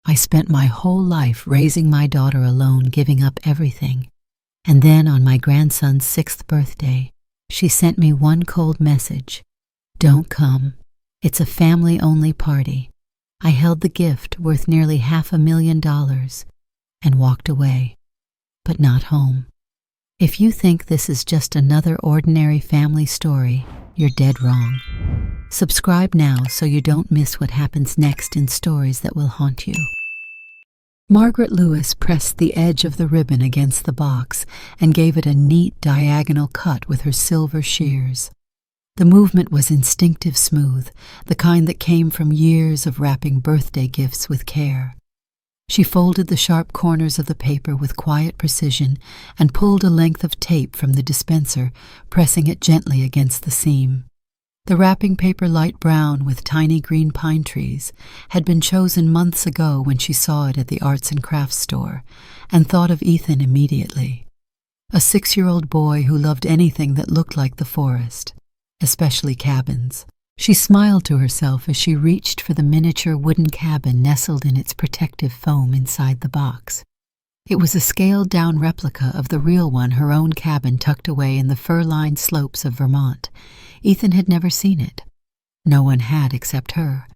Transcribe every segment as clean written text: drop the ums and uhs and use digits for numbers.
I spent my whole life raising my daughter alone, giving up everything. And then on my grandson's 6th birthday, she sent me one cold message. Don't come. It's a family-only party. I held the gift worth nearly $500,000 and walked away, but not home. If you think this is just another ordinary family story, you're dead wrong. Subscribe now so you don't miss what happens next in stories that will haunt you. Margaret Lewis pressed the edge of the ribbon against the box and gave it a neat diagonal cut with her silver shears. The movement was instinctive smooth, the kind that came from years of wrapping birthday gifts with care. She folded the sharp corners of the paper with quiet precision and pulled a length of tape from the dispenser, pressing it gently against the seam. The wrapping paper, light brown with tiny green pine trees, had been chosen months ago when she saw it at the arts and crafts store, and thought of Ethan immediately. A 6-year-old boy who loved anything that looked like the forest, especially cabins. She smiled to herself as she reached for the miniature wooden cabin nestled in its protective foam inside the box. It was a scaled-down replica of the real one, her own cabin tucked away in the fur-lined slopes of Vermont. Ethan had never seen it. No one had except her,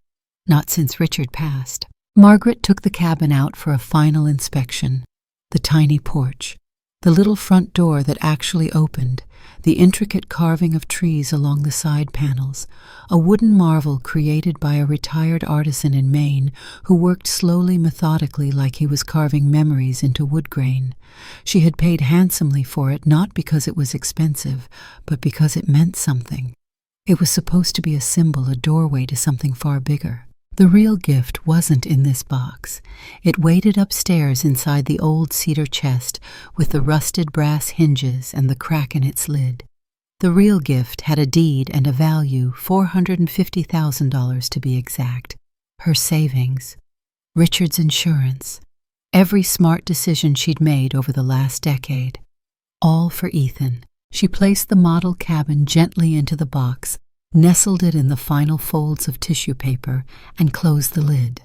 not since Richard passed. Margaret took the cabin out for a final inspection. The tiny porch, the little front door that actually opened, the intricate carving of trees along the side panels, a wooden marvel created by a retired artisan in Maine who worked slowly, methodically, like he was carving memories into wood grain. She had paid handsomely for it, not because it was expensive, but because it meant something. It was supposed to be a symbol, a doorway to something far bigger. The real gift wasn't in this box. It waited upstairs inside the old cedar chest with the rusted brass hinges and the crack in its lid. The real gift had a deed and a value, $450,000 to be exact. Her savings, Richard's insurance, every smart decision she'd made over the last decade. All for Ethan. She placed the model cabin gently into the box, nestled it in the final folds of tissue paper, and closed the lid.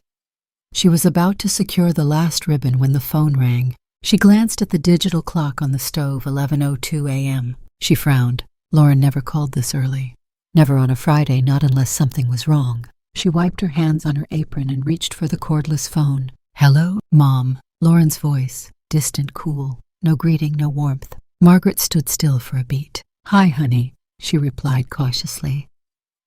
She was about to secure the last ribbon when the phone rang. She glanced at the digital clock on the stove, 11:02 a.m. She frowned. Lauren never called this early. Never on a Friday, not unless something was wrong. She wiped her hands on her apron and reached for the cordless phone. "Hello, Mom." Lauren's voice, distant, cool. No greeting, no warmth. Margaret stood still for a beat. "Hi, honey," she replied cautiously.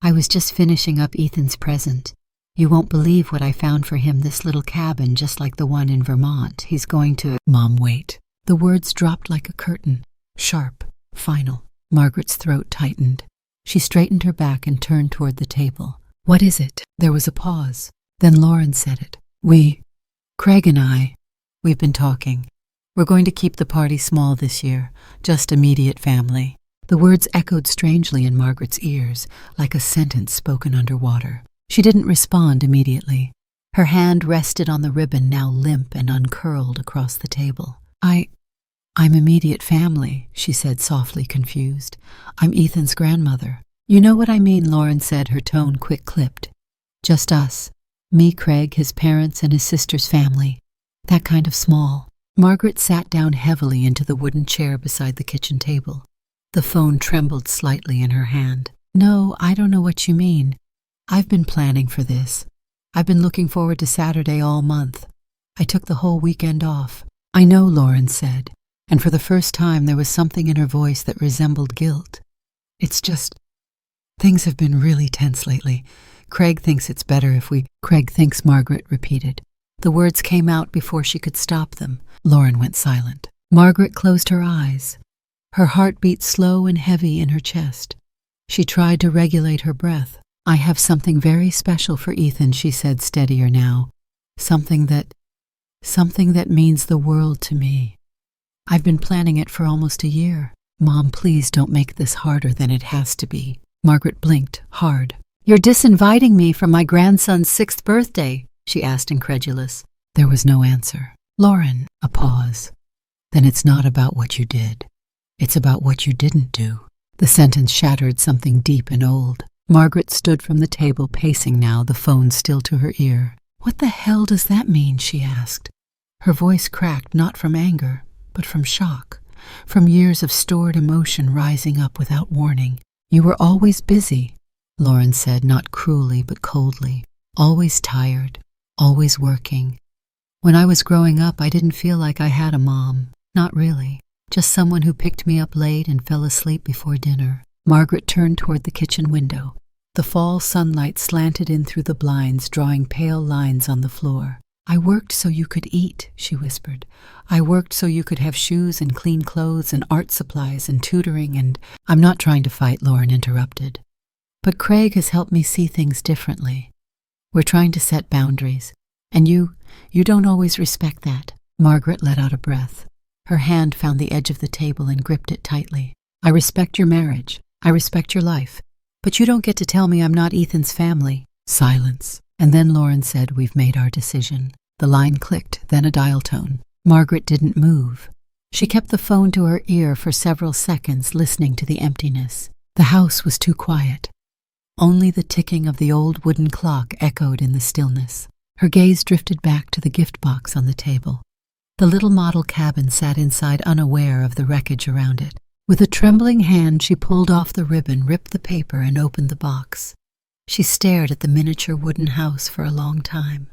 "I was just finishing up Ethan's present. You won't believe what I found for him, this little cabin just like the one in Vermont. He's going to—" "Mom, wait." The words dropped like a curtain, sharp, final. Margaret's throat tightened. She straightened her back and turned toward the table. "What is it?" There was a pause. Then Lauren said it. Craig and I, we've been talking. We're going to keep the party small this year, just immediate family." The words echoed strangely in Margaret's ears, like a sentence spoken underwater. She didn't respond immediately. Her hand rested on the ribbon, now limp and uncurled across the table. I'm immediate family," she said softly, confused. "I'm Ethan's grandmother." "You know what I mean," Lauren said, her tone quick-clipped. "Just us. Me, Craig, his parents, and his sister's family. That kind of small." Margaret sat down heavily into the wooden chair beside the kitchen table. The phone trembled slightly in her hand. "No, I don't know what you mean. I've been planning for this. I've been looking forward to Saturday all month. I took the whole weekend off." "I know," Lauren said, and for the first time there was something in her voice that resembled guilt. "It's just, things have been really tense lately. Craig thinks it's better if we—" "Craig thinks," Margaret repeated. The words came out before she could stop them. Lauren went silent. Margaret closed her eyes. Her heart beat slow and heavy in her chest. She tried to regulate her breath. "I have something very special for Ethan," she said, steadier now. Something that means the world to me. I've been planning it for almost a year. Mom, please don't make this harder than it has to be." Margaret blinked, hard. "You're disinviting me from my grandson's 6th birthday?" she asked, incredulous. There was no answer. "Lauren," a pause. "Then it's not about what you did. It's about what you didn't do." The sentence shattered something deep and old. Margaret stood from the table, pacing now, the phone still to her ear. "What the hell does that mean?" she asked. Her voice cracked not from anger, but from shock, from years of stored emotion rising up without warning. "You were always busy," Lauren said, not cruelly but coldly. "Always tired, always working. When I was growing up, I didn't feel like I had a mom. Not really. Just someone who picked me up late and fell asleep before dinner." Margaret turned toward the kitchen window. The fall sunlight slanted in through the blinds, drawing pale lines on the floor. "I worked so you could eat," she whispered. "I worked so you could have shoes and clean clothes and art supplies and tutoring and—" "I'm not trying to fight," Lauren interrupted. "But Craig has helped me see things differently. We're trying to set boundaries. And you don't always respect that." Margaret let out a breath. Her hand found the edge of the table and gripped it tightly. "I respect your marriage. I respect your life. But you don't get to tell me I'm not Ethan's family." Silence. And then Lauren said, "We've made our decision." The line clicked, then a dial tone. Margaret didn't move. She kept the phone to her ear for several seconds, listening to the emptiness. The house was too quiet. Only the ticking of the old wooden clock echoed in the stillness. Her gaze drifted back to the gift box on the table. The little model cabin sat inside, unaware of the wreckage around it. With a trembling hand, she pulled off the ribbon, ripped the paper, and opened the box. She stared at the miniature wooden house for a long time.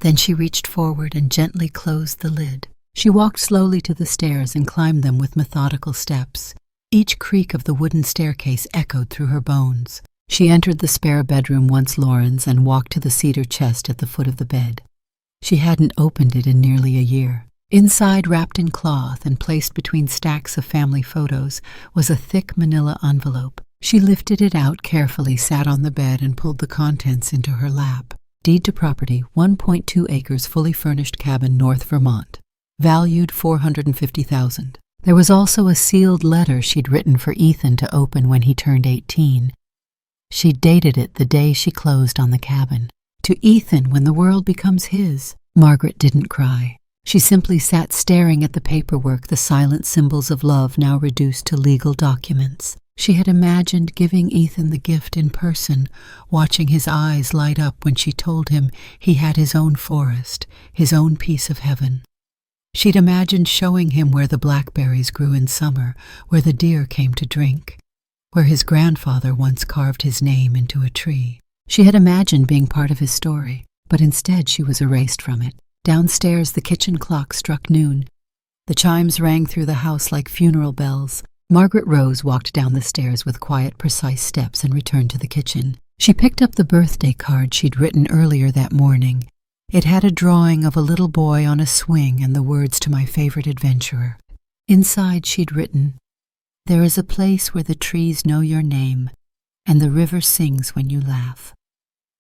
Then she reached forward and gently closed the lid. She walked slowly to the stairs and climbed them with methodical steps. Each creak of the wooden staircase echoed through her bones. She entered the spare bedroom, once Lauren's, and walked to the cedar chest at the foot of the bed. She hadn't opened it in nearly a year. Inside, wrapped in cloth and placed between stacks of family photos, was a thick manila envelope. She lifted it out carefully, sat on the bed, and pulled the contents into her lap. Deed to property, 1.2 acres, fully furnished cabin, North Vermont. Valued $450,000. There was also a sealed letter she'd written for Ethan to open when he turned 18. She'd dated it the day she closed on the cabin. "To Ethan, when the world becomes his." Margaret didn't cry. She simply sat staring at the paperwork, the silent symbols of love now reduced to legal documents. She had imagined giving Ethan the gift in person, watching his eyes light up when she told him he had his own forest, his own piece of heaven. She'd imagined showing him where the blackberries grew in summer, where the deer came to drink, where his grandfather once carved his name into a tree. She had imagined being part of his story, but instead she was erased from it. Downstairs, the kitchen clock struck noon. The chimes rang through the house like funeral bells. Margaret rose, walked down the stairs with quiet, precise steps, and returned to the kitchen. She picked up the birthday card she'd written earlier that morning. It had a drawing of a little boy on a swing and the words to my favorite adventurer. Inside she'd written, "There is a place where the trees know your name, and the river sings when you laugh.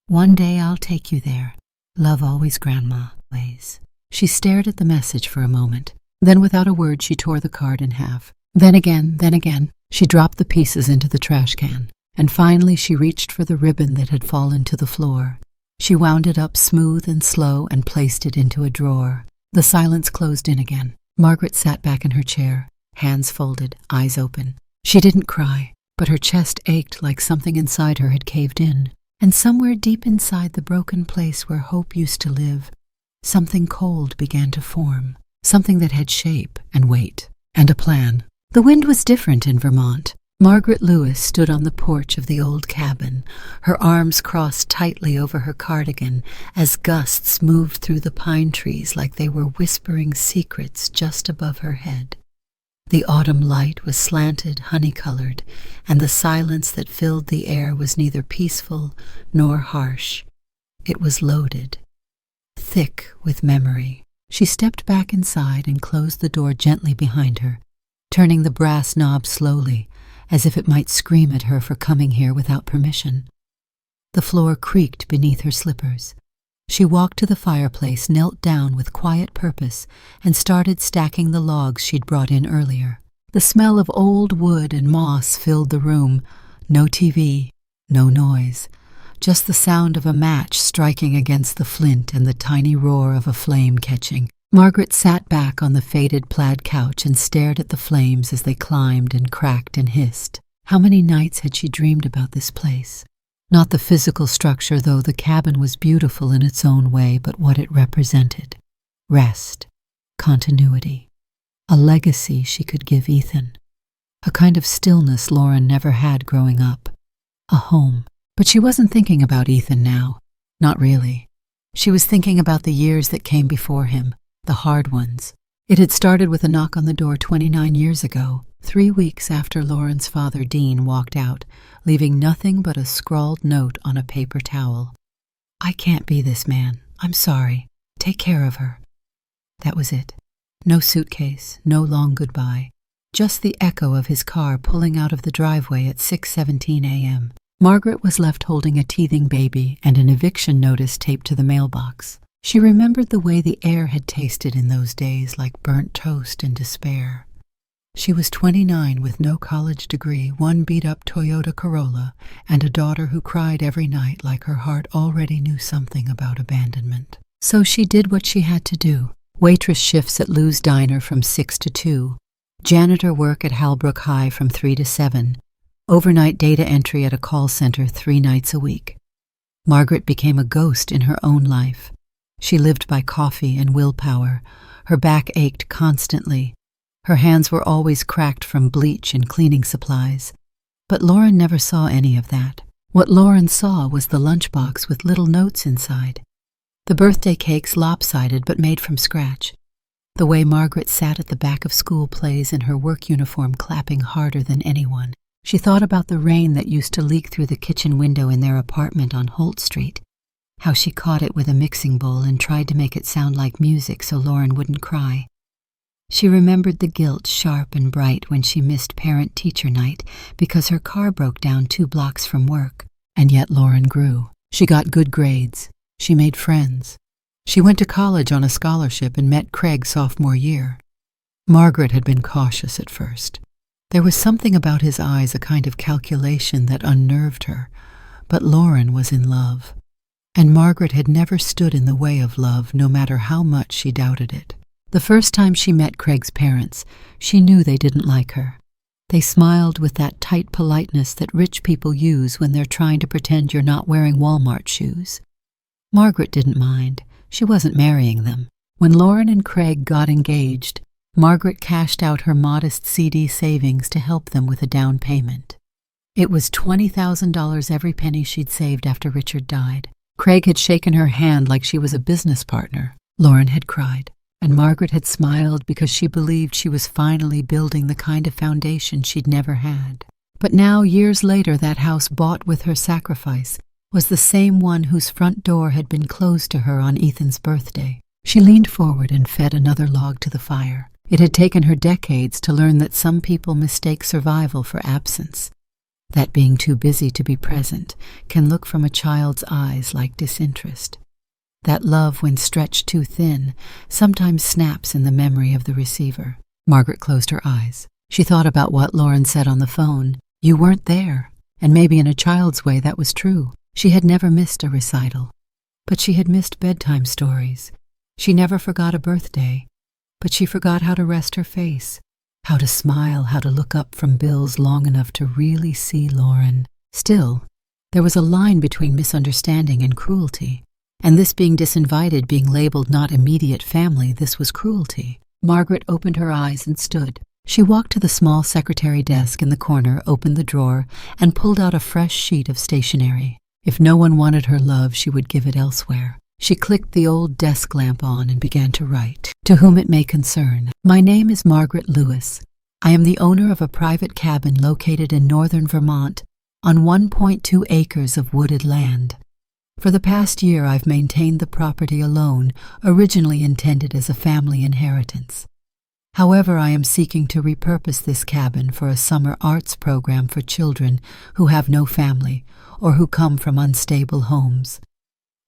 One day I'll take you there. Love always, Grandma, always." She stared at the message for a moment. Then without a word she tore the card in half. Then again. She dropped the pieces into the trash can. And finally she reached for the ribbon that had fallen to the floor. She wound it up smooth and slow and placed it into a drawer. The silence closed in again. Margaret sat back in her chair, hands folded, eyes open. She didn't cry, but her chest ached like something inside her had caved in. And somewhere deep inside the broken place where hope used to live, something cold began to form. Something that had shape and weight and a plan. The wind was different in Vermont. Margaret Lewis stood on the porch of the old cabin, her arms crossed tightly over her cardigan as gusts moved through the pine trees like they were whispering secrets just above her head. The autumn light was slanted, honey-colored, and the silence that filled the air was neither peaceful nor harsh. It was loaded, thick with memory. She stepped back inside and closed the door gently behind her, turning the brass knob slowly, as if it might scream at her for coming here without permission. The floor creaked beneath her slippers. She walked to the fireplace, knelt down with quiet purpose, and started stacking the logs she'd brought in earlier. The smell of old wood and moss filled the room. No TV, no noise, just the sound of a match striking against the flint and the tiny roar of a flame catching. Margaret sat back on the faded plaid couch and stared at the flames as they climbed and cracked and hissed. How many nights had she dreamed about this place? Not the physical structure, though the cabin was beautiful in its own way, but what it represented. Rest, continuity, a legacy she could give Ethan. A kind of stillness Lauren never had growing up. A home. But she wasn't thinking about Ethan now. Not really. She was thinking about the years that came before him, the hard ones. It had started with a knock on the door 29 years ago, 3 weeks after Lauren's father, Dean, walked out, leaving nothing but a scrawled note on a paper towel. "I can't be this man. I'm sorry. Take care of her." That was it. No suitcase, no long goodbye. Just the echo of his car pulling out of the driveway at 6:17 a.m. Margaret was left holding a teething baby and an eviction notice taped to the mailbox. She remembered the way the air had tasted in those days, like burnt toast and despair. She was 29 with no college degree, one beat-up Toyota Corolla, and a daughter who cried every night like her heart already knew something about abandonment. So she did what she had to do. Waitress shifts at Lou's Diner from 6 to 2, janitor work at Halbrook High from 3 to 7, overnight data entry at a call center 3 nights a week. Margaret became a ghost in her own life. She lived by coffee and willpower. Her back ached constantly. Her hands were always cracked from bleach and cleaning supplies. But Lauren never saw any of that. What Lauren saw was the lunchbox with little notes inside. The birthday cakes lopsided but made from scratch. The way Margaret sat at the back of school plays in her work uniform clapping harder than anyone. She thought about the rain that used to leak through the kitchen window in their apartment on Holt Street. How she caught it with a mixing bowl and tried to make it sound like music so Lauren wouldn't cry. She remembered the guilt sharp and bright when she missed parent-teacher night because her car broke down 2 blocks from work. And yet Lauren grew. She got good grades. She made friends. She went to college on a scholarship and met Craig sophomore year. Margaret had been cautious at first. There was something about his eyes, a kind of calculation that unnerved her. But Lauren was in love. And Margaret had never stood in the way of love, no matter how much she doubted it. The first time she met Craig's parents, she knew they didn't like her. They smiled with that tight politeness that rich people use when they're trying to pretend you're not wearing Walmart shoes. Margaret didn't mind. She wasn't marrying them. When Lauren and Craig got engaged, Margaret cashed out her modest CD savings to help them with a down payment. It was $20,000 every penny she'd saved after Richard died. Craig had shaken her hand like she was a business partner. Lauren had cried. And Margaret had smiled because she believed she was finally building the kind of foundation she'd never had. But now, years later, that house bought with her sacrifice was the same one whose front door had been closed to her on Ethan's birthday. She leaned forward and fed another log to the fire. It had taken her decades to learn that some people mistake survival for absence, that being too busy to be present can look from a child's eyes like disinterest. That love, when stretched too thin, sometimes snaps in the memory of the receiver. Margaret closed her eyes. She thought about what Lauren said on the phone. You weren't there. And maybe in a child's way that was true. She had never missed a recital. But she had missed bedtime stories. She never forgot a birthday. But she forgot how to rest her face, how to smile, how to look up from bills long enough to really see Lauren. Still, there was a line between misunderstanding and cruelty. And this being disinvited, being labeled not immediate family, this was cruelty. Margaret opened her eyes and stood. She walked to the small secretary desk in the corner, opened the drawer, and pulled out a fresh sheet of stationery. If no one wanted her love, she would give it elsewhere. She clicked the old desk lamp on and began to write. To whom it may concern, my name is Margaret Lewis. I am the owner of a private cabin located in northern Vermont on 1.2 acres of wooded land. For the past year, I've maintained the property alone, originally intended as a family inheritance. However, I am seeking to repurpose this cabin for a summer arts program for children who have no family or who come from unstable homes.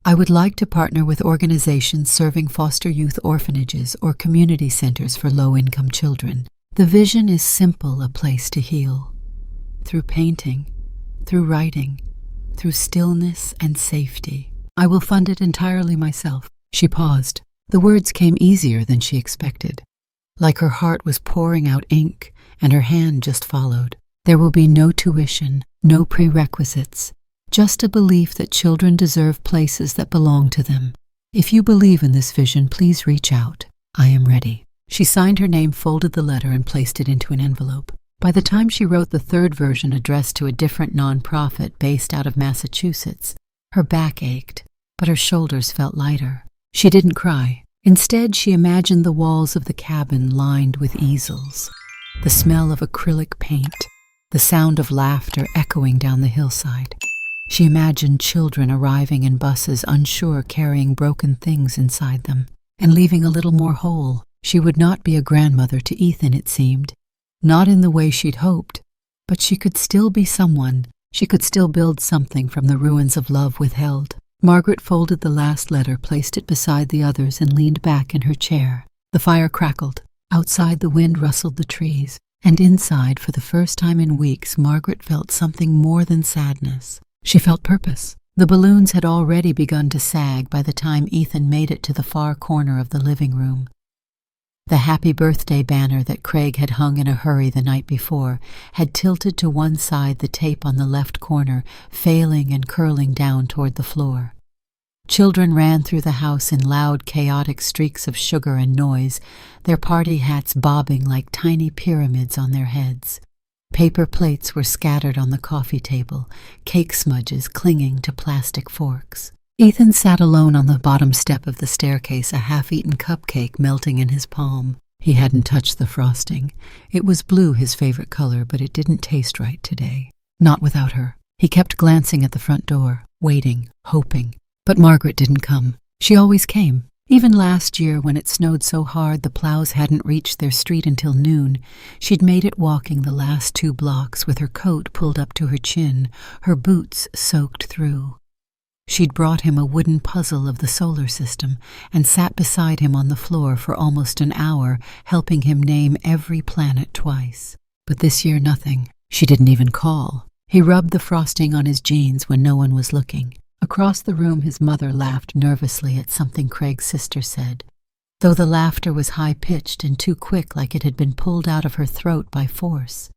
I would like to partner with organizations serving foster youth orphanages or community centers for low-income children. The vision is simple, a place to heal. Through painting, through writing, through stillness and safety. I will fund it entirely myself. She paused. The words came easier than she expected. Like her heart was pouring out ink, and her hand just followed. There will be no tuition, no prerequisites, just a belief that children deserve places that belong to them. If you believe in this vision, please reach out. I am ready. She signed her name, folded the letter, and placed it into an envelope. By the time she wrote the third version addressed to a different nonprofit based out of Massachusetts, her back ached, but her shoulders felt lighter. She didn't cry. Instead, she imagined the walls of the cabin lined with easels, the smell of acrylic paint, the sound of laughter echoing down the hillside. She imagined children arriving in buses, unsure, carrying broken things inside them, and leaving a little more whole. She would not be a grandmother to Ethan, it seemed. Not in the way she'd hoped, but she could still be someone. She could still build something from the ruins of love withheld. Margaret folded the last letter, placed it beside the others, and leaned back in her chair. The fire crackled. Outside, the wind rustled the trees. And inside, for the first time in weeks, Margaret felt something more than sadness. She felt purpose. The balloons had already begun to sag by the time Ethan made it to the far corner of the living room. The happy birthday banner that Craig had hung in a hurry the night before had tilted to one side, the tape on the left corner failing and curling down toward the floor. Children ran through the house in loud, chaotic streaks of sugar and noise, their party hats bobbing like tiny pyramids on their heads. Paper plates were scattered on the coffee table, cake smudges clinging to plastic forks. Ethan sat alone on the bottom step of the staircase, a half-eaten cupcake melting in his palm. He hadn't touched the frosting. It was blue, his favorite color, but it didn't taste right today. Not without her. He kept glancing at the front door, waiting, hoping. But Margaret didn't come. She always came. Even last year, when it snowed so hard the plows hadn't reached their street until noon, she'd made it walking the last 2 blocks with her coat pulled up to her chin, her boots soaked through. She'd brought him a wooden puzzle of the solar system and sat beside him on the floor for almost an hour, helping him name every planet twice. But this year, nothing. She didn't even call. He rubbed the frosting on his jeans when no one was looking. Across the room, his mother laughed nervously at something Craig's sister said, though the laughter was high-pitched and too quick, like it had been pulled out of her throat by force.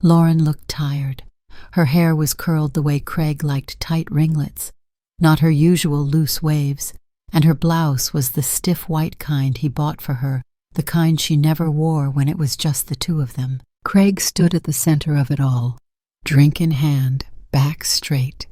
Lauren looked tired. Her hair was curled the way Craig liked, tight ringlets, not her usual loose waves, and her blouse was the stiff white kind he bought for her, the kind she never wore when it was just the two of them. Craig stood at the center of it all, drink in hand, back straight,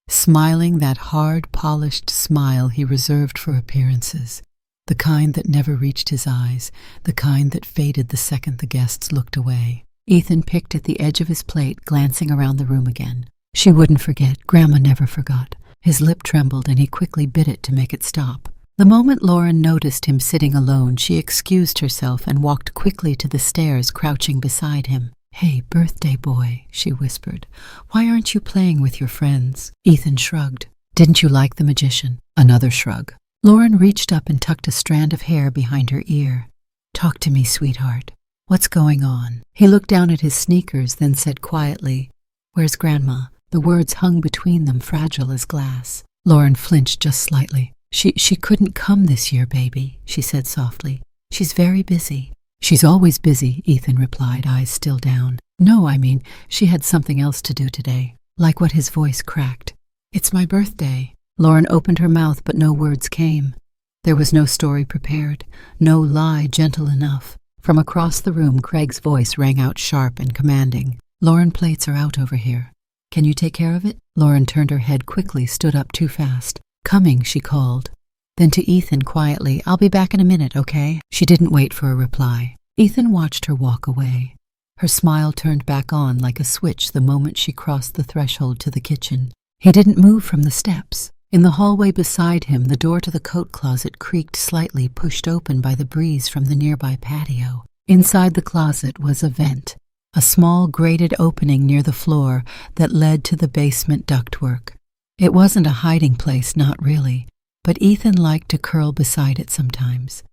smiling that hard, polished smile he reserved for appearances, the kind that never reached his eyes, the kind that faded the second the guests looked away. Ethan picked at the edge of his plate, glancing around the room again. She wouldn't forget. Grandma never forgot. His lip trembled, and he quickly bit it to make it stop. The moment Lauren noticed him sitting alone, she excused herself and walked quickly to the stairs, crouching beside him. "Hey, birthday boy," she whispered. "Why aren't you playing with your friends?" Ethan shrugged. "Didn't you like The Magician?" Another shrug. Lauren reached up and tucked a strand of hair behind her ear. "Talk to me, sweetheart. What's going on?" He looked down at his sneakers, then said quietly, "Where's Grandma?" The words hung between them, fragile as glass. Lauren flinched just slightly. She couldn't come this year, baby," she said softly. "She's very busy." "She's always busy," Ethan replied, eyes still down. "No, I mean, she had something else to do today." Like what his voice cracked. "It's my birthday." Lauren opened her mouth, but no words came. There was no story prepared, no lie gentle enough. From across the room, Craig's voice rang out sharp and commanding. "Lauren, plates are out over here. Can you take care of it?" Lauren turned her head quickly, stood up too fast. "Coming," she called. Then to Ethan quietly, "I'll be back in a minute, okay?" She didn't wait for a reply. Ethan watched her walk away. Her smile turned back on like a switch the moment she crossed the threshold to the kitchen. He didn't move from the steps. In the hallway beside him, the door to the coat closet creaked slightly, pushed open by the breeze from the nearby patio. Inside the closet was a vent, a small grated opening near the floor that led to the basement ductwork. It wasn't a hiding place, not really, but Ethan liked to curl beside it sometimes.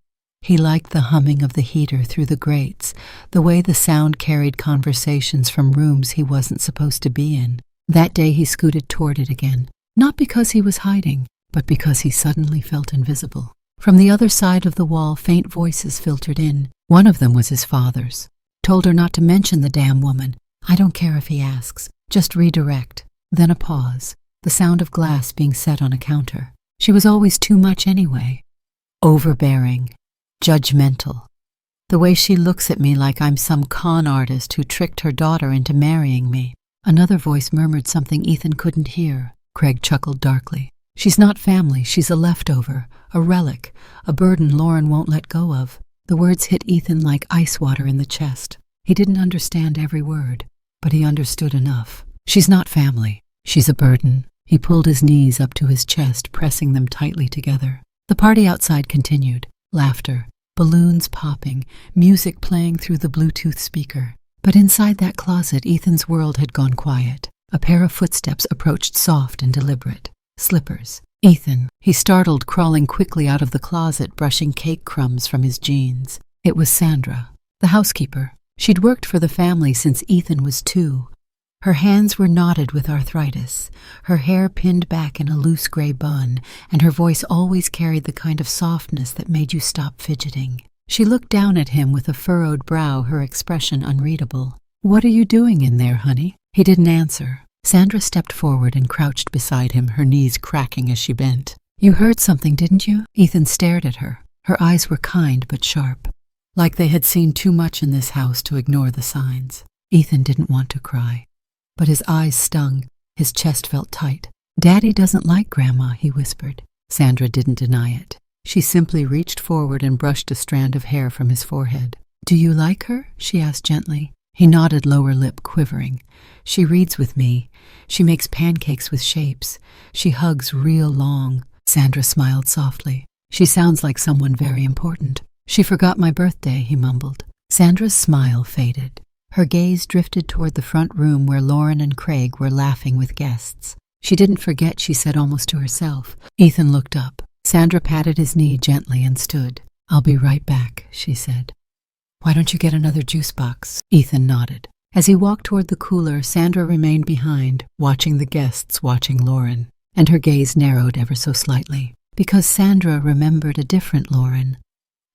He liked the humming of the heater through the grates, the way the sound carried conversations from rooms he wasn't supposed to be in. That day he scooted toward it again, not because he was hiding, but because he suddenly felt invisible. From the other side of the wall, faint voices filtered in. One of them was his father's. "Told her not to mention the damn woman. I don't care if he asks. Just redirect." Then a pause. the sound of glass being set on a counter. She was always too much anyway. Overbearing, judgmental. The way she looks at me like I'm some con artist who tricked her daughter into marrying me. Another voice murmured something Ethan couldn't hear. Craig chuckled darkly. She's not family, she's a leftover, a relic, a burden Lauren won't let go of. The words hit Ethan like ice water in the chest. He didn't understand every word, but he understood enough. She's not family. She's a burden. He pulled his knees up to his chest, pressing them tightly together. The party outside continued. Laughter, balloons popping, music playing through the Bluetooth speaker. But inside that closet, Ethan's world had gone quiet. A pair of footsteps approached, soft and deliberate. Slippers. Ethan. He startled, crawling quickly out of the closet, brushing cake crumbs from his jeans. It was Sandra, the housekeeper. She'd worked for the family since Ethan was 2. Her hands were knotted with arthritis, her hair pinned back in a loose gray bun, and her voice always carried the kind of softness that made you stop fidgeting. She looked down at him with a furrowed brow, her expression unreadable. "What are you doing in there, honey?" He didn't answer. Sandra stepped forward and crouched beside him, her knees cracking as she bent. "You heard something, didn't you?" Ethan stared at her. Her eyes were kind but sharp, like they had seen too much in this house to ignore the signs. Ethan didn't want to cry, but his eyes stung. His chest felt tight. "Daddy doesn't like Grandma," he whispered. Sandra didn't deny it. She simply reached forward and brushed a strand of hair from his forehead. "Do you like her?" she asked gently. He nodded, lower lip quivering. "She reads with me. She makes pancakes with shapes. She hugs real long." Sandra smiled softly. "She sounds like someone very important." "She forgot my birthday," he mumbled. Sandra's smile faded. Her gaze drifted toward the front room where Lauren and Craig were laughing with guests. "She didn't forget," she said almost to herself. Ethan looked up. Sandra patted his knee gently and stood. "I'll be right back," she said. "Why don't you get another juice box?" Ethan nodded. As he walked toward the cooler, Sandra remained behind, watching the guests, watching Lauren, and her gaze narrowed ever so slightly, because Sandra remembered a different Lauren,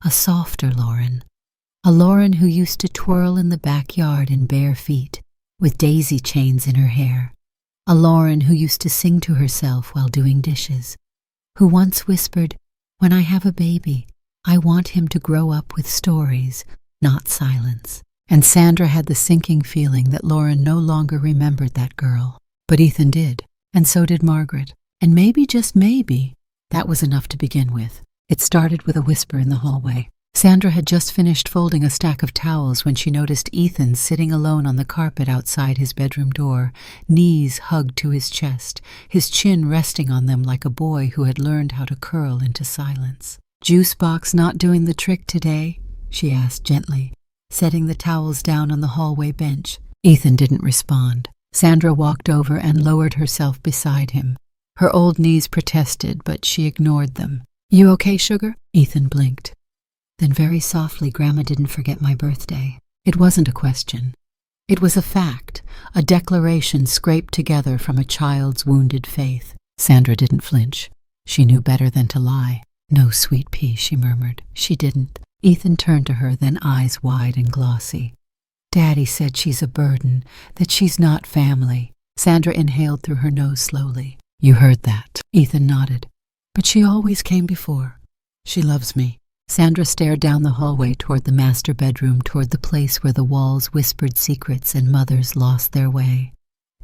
a softer Lauren, a Lauren who used to twirl in the backyard in bare feet, with daisy chains in her hair, a Lauren who used to sing to herself while doing dishes, who once whispered, "When I have a baby, I want him to grow up with stories, not silence." And Sandra had the sinking feeling that Lauren no longer remembered that girl. But Ethan did, and so did Margaret. And maybe, just maybe, that was enough to begin with. It started with a whisper in the hallway. Sandra had just finished folding a stack of towels when she noticed Ethan sitting alone on the carpet outside his bedroom door, knees hugged to his chest, his chin resting on them like a boy who had learned how to curl into silence. "Juice box not doing the trick today?" she asked gently, setting the towels down on the hallway bench. Ethan didn't respond. Sandra walked over and lowered herself beside him. Her old knees protested, but she ignored them. "You okay, sugar?" Ethan blinked. Then very softly, "Grandma didn't forget my birthday." It wasn't a question. It was a fact, a declaration scraped together from a child's wounded faith. Sandra didn't flinch. She knew better than to lie. "No, sweet pea," she murmured. She didn't. Ethan turned to her, then eyes wide and glossy. "Daddy said she's a burden, that she's not family." Sandra inhaled through her nose slowly. "You heard that." Ethan nodded. "But she always came before. She loves me." Sandra stared down the hallway toward the master bedroom, toward the place where the walls whispered secrets and mothers lost their way.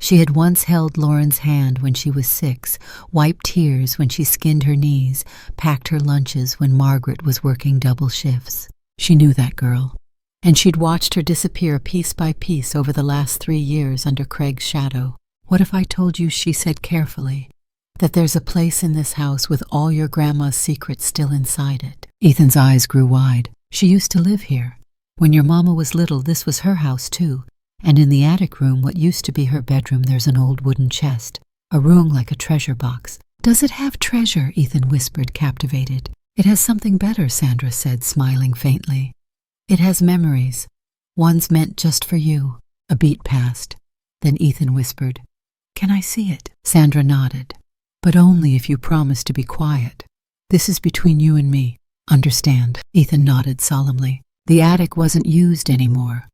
She had once held Lauren's hand when she was 6, wiped tears when she skinned her knees, packed her lunches when Margaret was working double shifts. She knew that girl, and she'd watched her disappear piece by piece over the last 3 years under Craig's shadow. "What if I told you," she said carefully, "that there's a place in this house with all your grandma's secrets still inside it?" Ethan's eyes grew wide. "She used to live here. When your mama was little, this was her house too. And in the attic room, what used to be her bedroom, there's an old wooden chest, a room like a treasure box." "Does it have treasure?" Ethan whispered, captivated. "It has something better," Sandra said, smiling faintly. "It has memories, ones meant just for you." A beat passed. Then Ethan whispered, "Can I see it?" Sandra nodded. "But only if you promise to be quiet. This is between you and me. Understand?" Ethan nodded solemnly. The attic wasn't used anymore.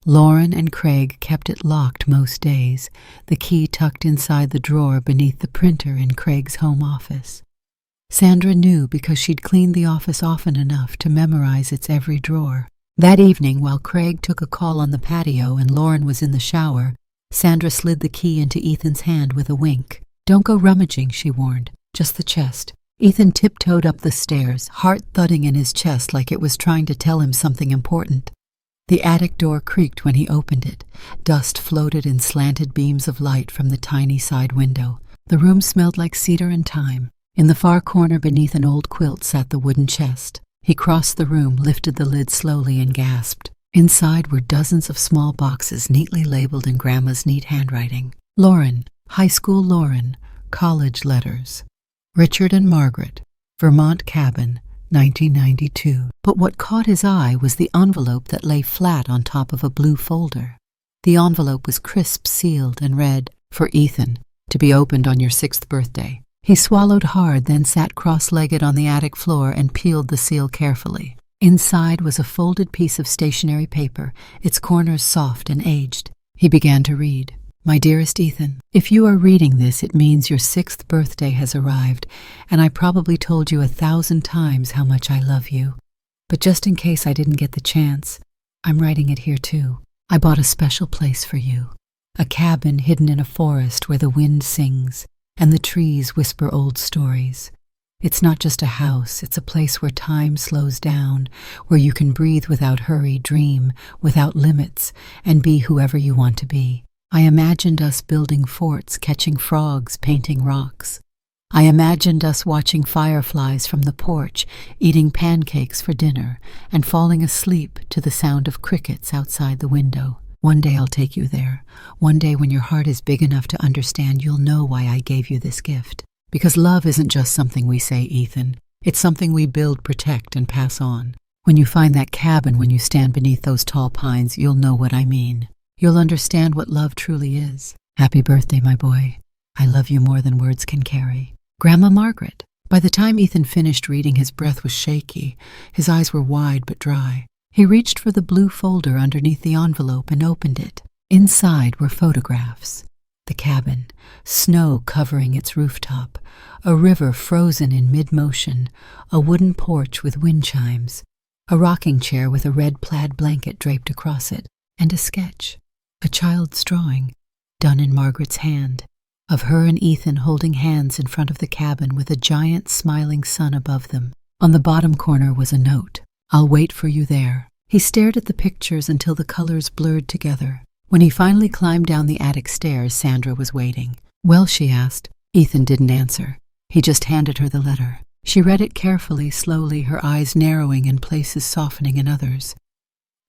Lauren and Craig kept it locked most days, the key tucked inside the drawer beneath the printer in Craig's home office. Sandra knew because she'd cleaned the office often enough to memorize its every drawer. That evening, while Craig took a call on the patio and Lauren was in the shower, Sandra slid the key into Ethan's hand with a wink. "Don't go rummaging," she warned. "Just the chest." Ethan tiptoed up the stairs, heart thudding in his chest like it was trying to tell him something important. The attic door creaked when he opened it. Dust floated in slanted beams of light from the tiny side window. The room smelled like cedar and thyme. In the far corner beneath an old quilt sat the wooden chest. He crossed the room, lifted the lid slowly, and gasped. Inside were dozens of small boxes neatly labeled in Grandma's neat handwriting. Lauren, high school Lauren, college letters. Richard and Margaret, Vermont cabin, 1992. But what caught his eye was the envelope that lay flat on top of a blue folder. The envelope was crisp sealed and read, "For Ethan, to be opened on your 6th birthday." He swallowed hard, then sat cross-legged on the attic floor and peeled the seal carefully. Inside was a folded piece of stationery paper, its corners soft and aged. He began to read. "My dearest Ethan, if you are reading this, it means your 6th birthday has arrived, and I probably told you 1,000 times how much I love you. But just in case I didn't get the chance, I'm writing it here too. I bought a special place for you, a cabin hidden in a forest where the wind sings and the trees whisper old stories. It's not just a house, it's a place where time slows down, where you can breathe without hurry, dream without limits, and be whoever you want to be. I imagined us building forts, catching frogs, painting rocks. I imagined us watching fireflies from the porch, eating pancakes for dinner, and falling asleep to the sound of crickets outside the window. One day I'll take you there. One day when your heart is big enough to understand, you'll know why I gave you this gift. Because love isn't just something we say, Ethan. It's something we build, protect, and pass on. When you find that cabin, when you stand beneath those tall pines, you'll know what I mean. You'll understand what love truly is. Happy birthday, my boy. I love you more than words can carry. Grandma Margaret." By the time Ethan finished reading, his breath was shaky. His eyes were wide but dry. He reached for the blue folder underneath the envelope and opened it. Inside were photographs. The cabin, snow covering its rooftop, a river frozen in mid-motion, a wooden porch with wind chimes, a rocking chair with a red plaid blanket draped across it, and a sketch, a child's drawing, done in Margaret's hand, of her and Ethan holding hands in front of the cabin with a giant smiling sun above them. On the bottom corner was a note. "I'll wait for you there." He stared at the pictures until the colors blurred together. When he finally climbed down the attic stairs, Sandra was waiting. "Well?" she asked. Ethan didn't answer. He just handed her the letter. She read it carefully, slowly, her eyes narrowing in places, softening in others.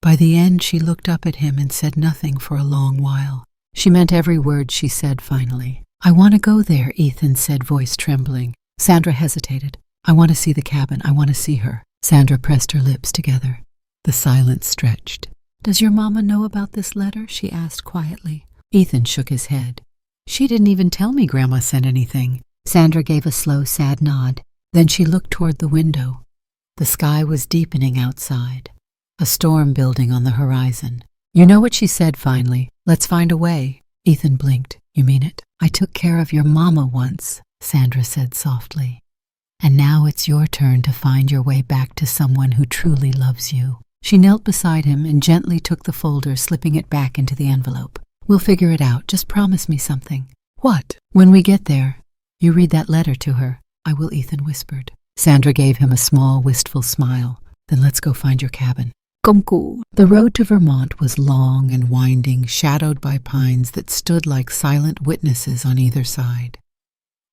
By the end, she looked up at him and said nothing for a long while. She meant every word she said finally. "I want to go there," Ethan said, voice trembling. Sandra hesitated. "I want to see the cabin. I want to see her." Sandra pressed her lips together. The silence stretched. "Does your mama know about this letter?" she asked quietly. Ethan shook his head. "She didn't even tell me Grandma sent anything." Sandra gave a slow, sad nod. Then she looked toward the window. The sky was deepening outside, a storm building on the horizon. "You know what she said finally. Let's find a way." Ethan blinked. "You mean it?" "I took care of your mama once," Sandra said softly. "And now it's your turn to find your way back to someone who truly loves you." She knelt beside him and gently took the folder, slipping it back into the envelope. "We'll figure it out. Just promise me something." "What?" "When we get there, you read that letter to her." "I will," Ethan whispered. Sandra gave him a small, wistful smile. "Then let's go find your cabin." Kumku. The road to Vermont was long and winding, shadowed by pines that stood like silent witnesses on either side.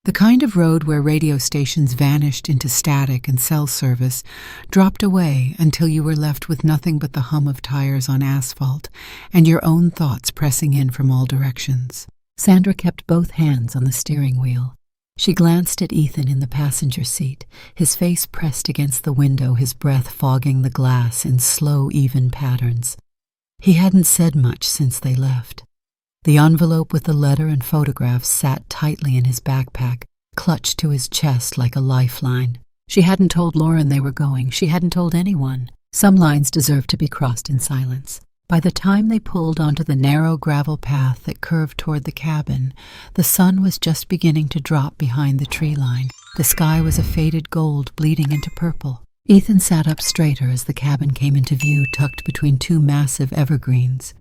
The kind of road where radio stations vanished into static and cell service dropped away until you were left with nothing but the hum of tires on asphalt and your own thoughts pressing in from all directions. Sandra kept both hands on the steering wheel. She glanced at Ethan in the passenger seat, his face pressed against the window, his breath fogging the glass in slow, even patterns. He hadn't said much since they left. The envelope with the letter and photographs sat tightly in his backpack, clutched to his chest like a lifeline. She hadn't told Lauren they were going. She hadn't told anyone. Some lines deserved to be crossed in silence. By the time they pulled onto the narrow gravel path that curved toward the cabin, the sun was just beginning to drop behind the tree line. The sky was a faded gold bleeding into purple. Ethan sat up straighter as the cabin came into view, tucked between two massive evergreens.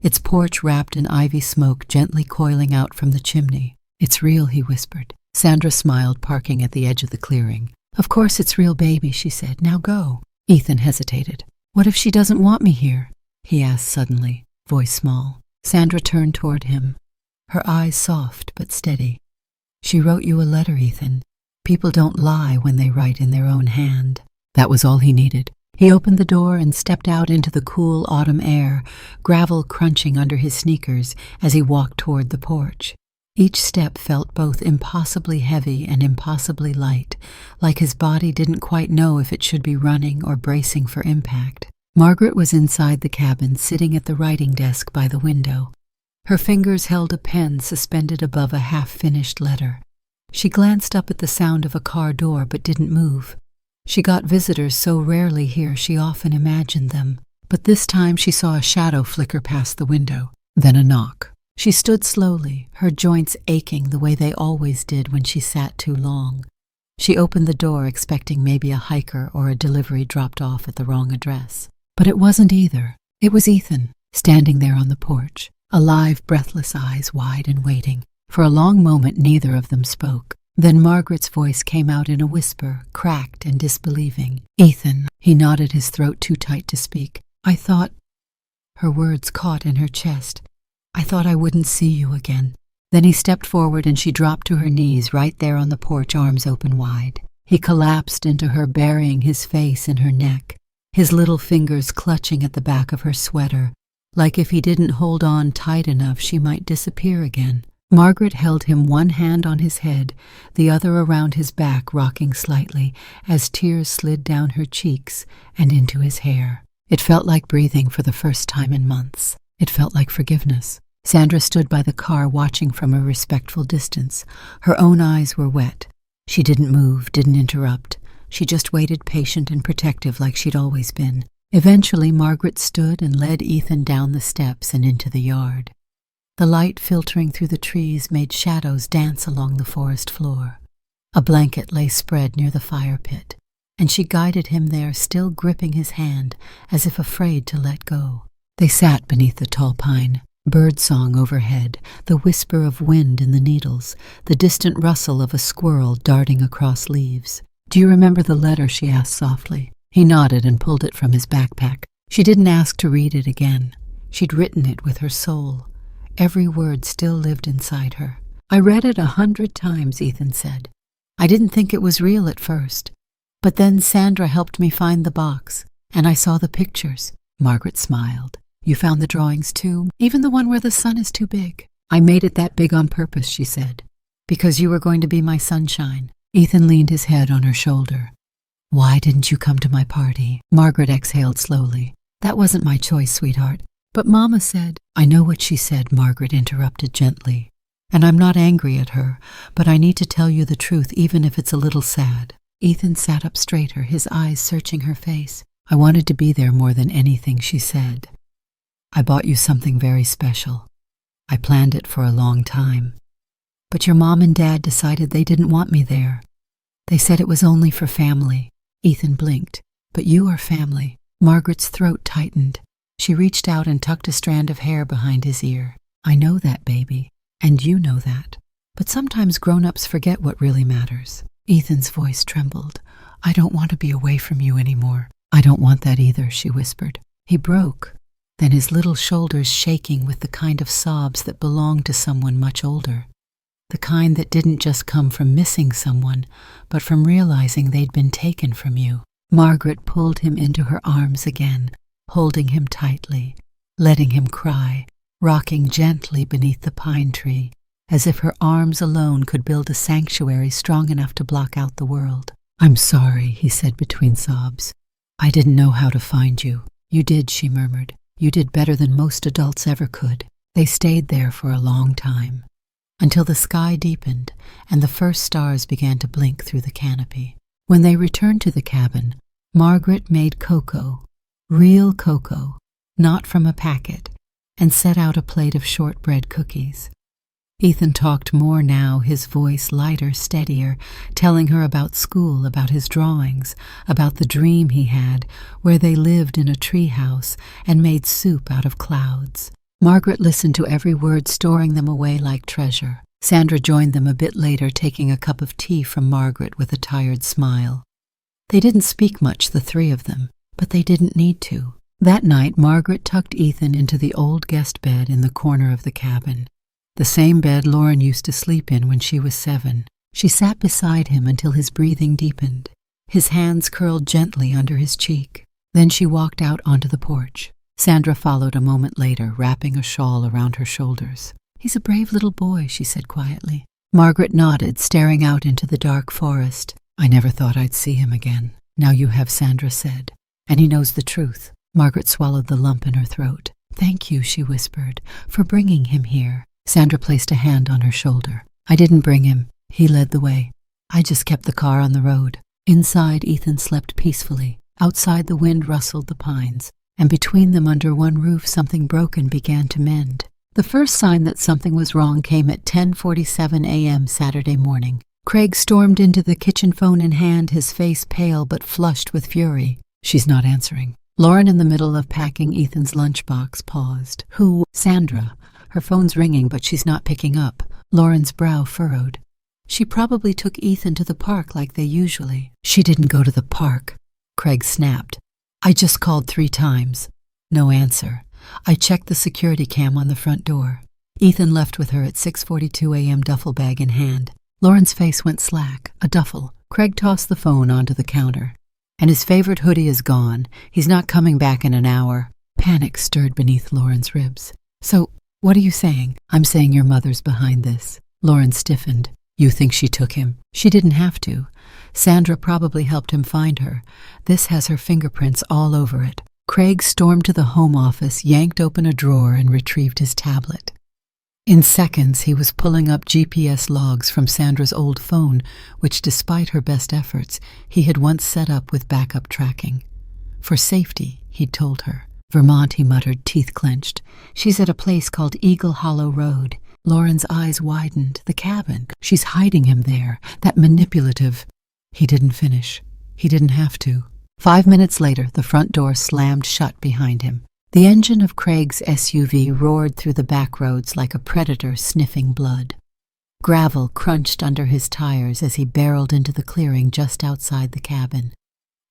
Its porch wrapped in ivy smoke gently coiling out from the chimney. "It's real," he whispered. Sandra smiled, parking at the edge of the clearing. "Of course it's real, baby," she said. "Now go." Ethan hesitated. "What if she doesn't want me here?" he asked suddenly, voice small. Sandra turned toward him, her eyes soft but steady. "She wrote you a letter, Ethan. People don't lie when they write in their own hand." That was all he needed. He opened the door and stepped out into the cool autumn air, gravel crunching under his sneakers as he walked toward the porch. Each step felt both impossibly heavy and impossibly light, like his body didn't quite know if it should be running or bracing for impact. Margaret was inside the cabin, sitting at the writing desk by the window. Her fingers held a pen suspended above a half-finished letter. She glanced up at the sound of a car door but didn't move. She got visitors so rarely here she often imagined them, but this time she saw a shadow flicker past the window, then a knock. She stood slowly, her joints aching the way they always did when she sat too long. She opened the door expecting maybe a hiker or a delivery dropped off at the wrong address. But it wasn't either. It was Ethan, standing there on the porch, alive, breathless eyes wide and waiting. For a long moment neither of them spoke. Then Margaret's voice came out in a whisper, cracked and disbelieving. "Ethan," he nodded, his throat too tight to speak. "I thought—" Her words caught in her chest. "I thought I wouldn't see you again." Then he stepped forward and she dropped to her knees right there on the porch, arms open wide. He collapsed into her, burying his face in her neck, his little fingers clutching at the back of her sweater, like if he didn't hold on tight enough she might disappear again. Margaret held him, one hand on his head, the other around his back, rocking slightly as tears slid down her cheeks and into his hair. It felt like breathing for the first time in months. It felt like forgiveness. Sandra stood by the car, watching from a respectful distance. Her own eyes were wet. She didn't move, didn't interrupt. She just waited, patient and protective like she'd always been. Eventually, Margaret stood and led Ethan down the steps and into the yard. The light filtering through the trees made shadows dance along the forest floor. A blanket lay spread near the fire pit, and she guided him there, still gripping his hand, as if afraid to let go. They sat beneath the tall pine. Birdsong overhead, the whisper of wind in the needles, the distant rustle of a squirrel darting across leaves. "Do you remember the letter?" she asked softly. He nodded and pulled it from his backpack. She didn't ask to read it again. She'd written it with her soul. Every word still lived inside her. "I read it 100 times, Ethan said. "I didn't think it was real at first. But then Sandra helped me find the box, and I saw the pictures." Margaret smiled. "You found the drawings too? Even the one where the sun is too big?" "I made it that big on purpose," she said, "because you were going to be my sunshine." Ethan leaned his head on her shoulder. "Why didn't you come to my party?" Margaret exhaled slowly. "That wasn't my choice, sweetheart. But Mama said—" "I know what she said," Margaret interrupted gently. "And I'm not angry at her, but I need to tell you the truth, even if it's a little sad." Ethan sat up straighter, his eyes searching her face. "I wanted to be there more than anything," she said. "I bought you something very special. I planned it for a long time. But your mom and dad decided they didn't want me there. They said it was only for family." Ethan blinked. "But you are family." Margaret's throat tightened. She reached out and tucked a strand of hair behind his ear. "I know that, baby, and you know that. But sometimes grown-ups forget what really matters." Ethan's voice trembled. "I don't want to be away from you anymore." "I don't want that either," she whispered. He broke, then his little shoulders shaking with the kind of sobs that belonged to someone much older. The kind that didn't just come from missing someone, but from realizing they'd been taken from you. Margaret pulled him into her arms again, holding him tightly, letting him cry, rocking gently beneath the pine tree, as if her arms alone could build a sanctuary strong enough to block out the world. "I'm sorry," he said between sobs. "I didn't know how to find you." "You did," she murmured. "You did better than most adults ever could." They stayed there for a long time, until the sky deepened and the first stars began to blink through the canopy. When they returned to the cabin, Margaret made cocoa, real cocoa, not from a packet, and set out a plate of shortbread cookies. Ethan talked more now, his voice lighter, steadier, telling her about school, about his drawings, about the dream he had, where they lived in a treehouse and made soup out of clouds. Margaret listened to every word, storing them away like treasure. Sandra joined them a bit later, taking a cup of tea from Margaret with a tired smile. They didn't speak much, the three of them, but they didn't need to. That night, Margaret tucked Ethan into the old guest bed in the corner of the cabin. The same bed Lauren used to sleep in when she was 7. She sat beside him until his breathing deepened. His hands curled gently under his cheek. Then she walked out onto the porch. Sandra followed a moment later, wrapping a shawl around her shoulders. "He's a brave little boy," she said quietly. Margaret nodded, staring out into the dark forest. "I never thought I'd see him again. Now you have," Sandra said. "And he knows the truth." Margaret swallowed the lump in her throat. "Thank you," she whispered, "for bringing him here." Sandra placed a hand on her shoulder. "I didn't bring him. He led the way. I just kept the car on the road." Inside, Ethan slept peacefully. Outside, the wind rustled the pines, and between them under one roof something broken began to mend. The first sign that something was wrong came at 10:47 a.m. Saturday morning. Craig stormed into the kitchen, phone in hand, his face pale but flushed with fury. "She's not answering." Lauren, in the middle of packing Ethan's lunchbox, paused. "Who?" "Sandra. Her phone's ringing, but she's not picking up." Lauren's brow furrowed. "She probably took Ethan to the park like they usually." "She didn't go to the park," Craig snapped. "I just called 3 times. No answer. I checked the security cam on the front door." Ethan left with her at 6:42 a.m., duffel bag in hand. Lauren's face went slack. "A duffel." Craig tossed the phone onto the counter. "And his favorite hoodie is gone. He's not coming back in an hour." Panic stirred beneath Lauren's ribs. "So, what are you saying?" "I'm saying your mother's behind this." Lauren stiffened. "You think she took him?" "She didn't have to. Sandra probably helped him find her. This has her fingerprints all over it." Craig stormed to the home office, yanked open a drawer, and retrieved his tablet. In seconds, he was pulling up GPS logs from Sandra's old phone, which, despite her best efforts, he had once set up with backup tracking. For safety, he'd told her. "Vermont," he muttered, teeth clenched. "She's at a place called Eagle Hollow Road." Lauren's eyes widened. "The cabin. She's hiding him there. That manipulative—" He didn't finish. He didn't have to. 5 minutes later, the front door slammed shut behind him. The engine of Craig's SUV roared through the back roads like a predator sniffing blood. Gravel crunched under his tires as he barreled into the clearing just outside the cabin,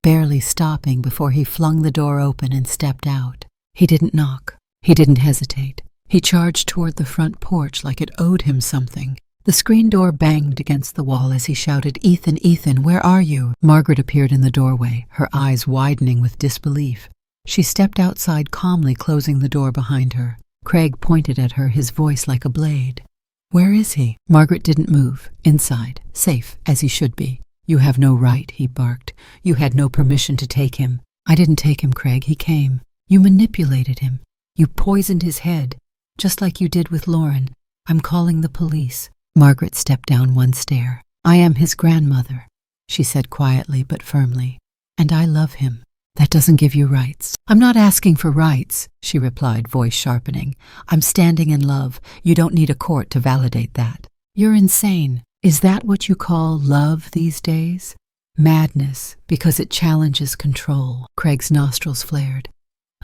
barely stopping before he flung the door open and stepped out. He didn't knock. He didn't hesitate. He charged toward the front porch like it owed him something. The screen door banged against the wall as he shouted, "Ethan, Ethan, where are you?" Margaret appeared in the doorway, her eyes widening with disbelief. She stepped outside calmly, closing the door behind her. Craig pointed at her, his voice like a blade. "Where is he?" Margaret didn't move. "Inside. Safe, as he should be." "You have no right," he barked. "You had no permission to take him." "I didn't take him, Craig. He came. You manipulated him. You poisoned his head, just like you did with Lauren. I'm calling the police." Margaret stepped down one stair. "I am his grandmother," she said quietly but firmly. "And I love him. That doesn't give you rights." "I'm not asking for rights," she replied, voice sharpening. "I'm standing in love. You don't need a court to validate that." "You're insane. Is that what you call love these days?" "Madness, because it challenges control." Craig's nostrils flared.